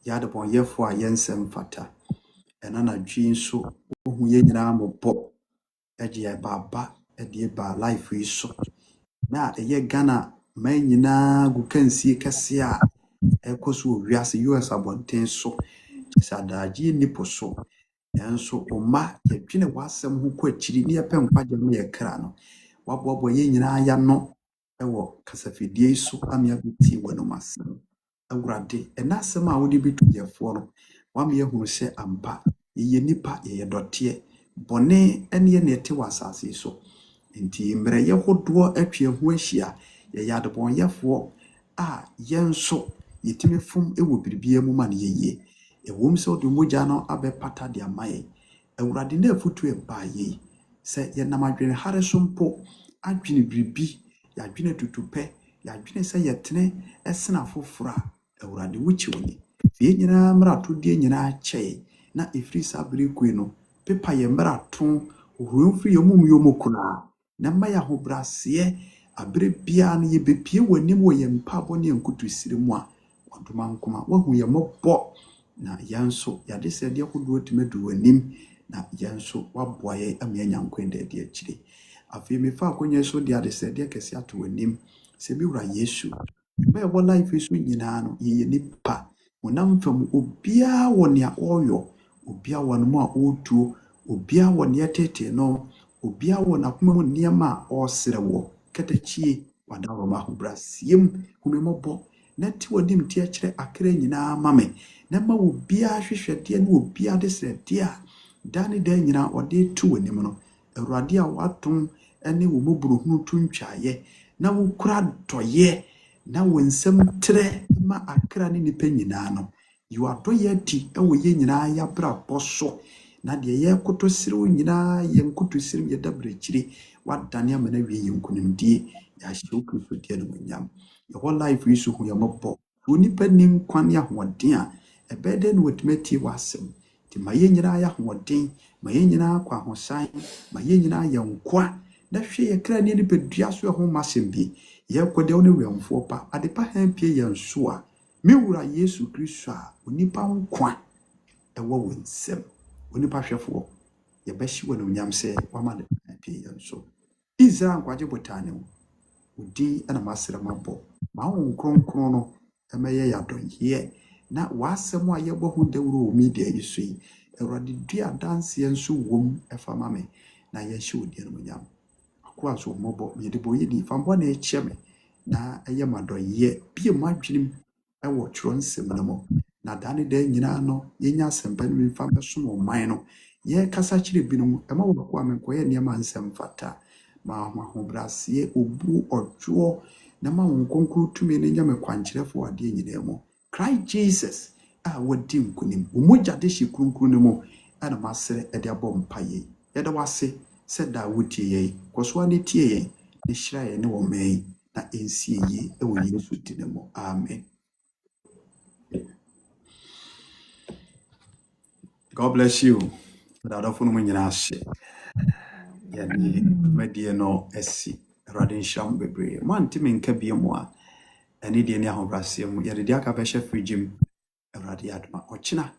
S1: Yɛadebɔnyɛfoɔ a yɛnsɛm fata ɛna nadwi nso wohu yɛn nyinaa mmɔbɔ ɛgye yɛ baaba ɛde ba life yi so na ɛyɛ Ghana man nyinaa gu kansie kɛse a ɛkɔ so wɔ wiase US abɔnten so kyɛ sɛ adagye nnipo so nanso ɔma yɛdwene w'asɛm ho kɔ akyiri ne yɛpɛ nkwagye ma yɛ kra no waboaboa yɛn nyinaa yɛano ɛwɔ kasafidie yi so ama yɛabɛtie w'anom asɛm. Awurade ɛna asɛm a wode bɛtu yɛfoɔ no wama yɛhunu sɛ ampa yɛyɛ nnipa yɛyɛ dɔteɛ bɔne ɛne yɛ na ɛte wɔ asase yi so nti mmerɛ yɛhodoɔ atwa ho ahyia yɛyɛ adebɔnyɛfoɔ a yɛn nso yɛtumi fom ɛwɔ biribia mu ma no yɛyie ɛwom sɛ wode mogya no abɛpata de ama yɛn. Awurade na afutu ɛbaa yɛi sɛ yɛnam adwene hare so mpo adwene biribi yɛadwene tutupɛ yɛadwene sɛ yɛtene ɛsena foforɔ a Awurade wokyi w'ani fie nyinaa mmaratodie nyinaa kyɛe na ɛfiri saa bere koi no pepa yɛ mmarato ohuro mfiri yɛ mum yɛ mu kunaa na mma yɛ ahobrɛaseɛ abere biara no yɛbɛpie w'anim wɔ yɛn mpaabɔ ne yɛn nkutusire mu a wadoma nkoma wahu yɛn mmɔbɔ na yɛn nso yɛade sɛ deɛ hodoɔ tumi adu w'anim na yɛn nso waboa yɛn ama yɛanya nkwa de akyire. Afei mefa akonnwa so de ade sɛ deɛ kɛse ato w'anim sɛ bi wura Yesu bɛyɛ wɔ life so nyinaa no yɛyɛ nipa wonam fam obiara wɔ nea ɔyɔ obiara wɔ no mu a ɔretuo obiara wɔ nea tete no obiara wɔ n'akoma mu nneɛma a ɔresrɛ wɔ kɛtɛkyie wadawɔma ahobrɛasiem humemmɔbɔ na te w'anim te akyerɛ akra nyinaa ma me na ma obiara hwehwɛdeɛ ne obiara de srɛdeɛ a da ne da nyinaa ɔde to w'anim no Awurade a watom ne wo mmɔborɔhunu to ntwaeɛ na wokura dɔyɛ na wo nsɛm trɛ ma akra ne nipa nyinaa no yiw adɔyɛ adi ɛwɔ yɛn nyinaa yɛabrabɔ so na deɛ yɛkoto serew nyinaa yɛn koto serew yɛ dabrɛkyire wadane ama no awie yɛn nkonimdie yɛahyɛ wo Kristo deɛ no wanyam yɛwɔ life yi so hu yɛ mmɔbɔ wo nipa ni nkwa ne ahoɔden a ɛbɛyɛ dɛ na watumi atie w'asɛm nti ma yɛn nyinaa yɛ ahoɔden ma yɛn nyinaa kɔ ahosan ma yɛn nyinaa yɛ nkwa na hwɛ yɛ kra ne nipadua so ɛho masɛm bi yɛkɔ deɛ wo ne wɛmfoɔ pa ade pa ha mpie yɛn so a me wura Yesu Kristo a onipa nkwa ɛwɔ wo nsɛm onipa hwɛfoɔ yɛbɛhye wɔ n'onyam sɛ wama ne pa mpie yɛn so Israel nkwagye botaane wo odi ɛna masrɛ mabɔ ma wo nkronkron no ɛmɛyɛ yɛ adɔyɛ na w'asɛm a yɛbɔ ho dawuro wɔ media yi so yi Awurade dua adanseɛ nso wom ɛfa ma me na yɛhyɛ wo deɛ no nyam akoa so mmɔbɔ yɛde bɔ yɛ ni fambɔ na ɛkyɛ me na ɛyɛ madɔyɛ bie mu adwenem ɛwɔ twerɛ nsɛm no mu na da ne da nyinaa no yɛnya asɛmpa no mfa bɛsom ɔman no yɛkasa kyerɛ binom ɛma wɔkɔ a menkɔyɛ nneɛma nsɛm fata ma ahobrɛaseɛ obu ɔdwoɔ na ma wo nkonkro tumi no nyɛ me kwankyerɛfo adeɛ nyinaa mu Christ Jesus a wadi nkonim omogya de hye kronkron no mu ɛna masrɛ ɛde abɔ mpaeɛ yɛda wase sɛ da wotie yɛn kɔsoa ne tie yɛn ne hyira yɛn ne wɔ mɛn na ɛnsie yie ɛwɔ Yesu din mu amen. God bless you. Dadafo no mu nyinaa hye yɛne madie no asi Awurade nhyira mo bebree moantimi nka bie mu a ɛne deɛ ne ahobrɛaseɛ mu yɛde deɛ aka bɛhyɛ frigim Awurade adoma ɔkyena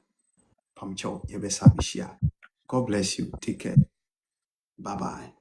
S1: pamkyɛw yɛbɛsa bɛhyia. God bless you. Take care. Bye bye.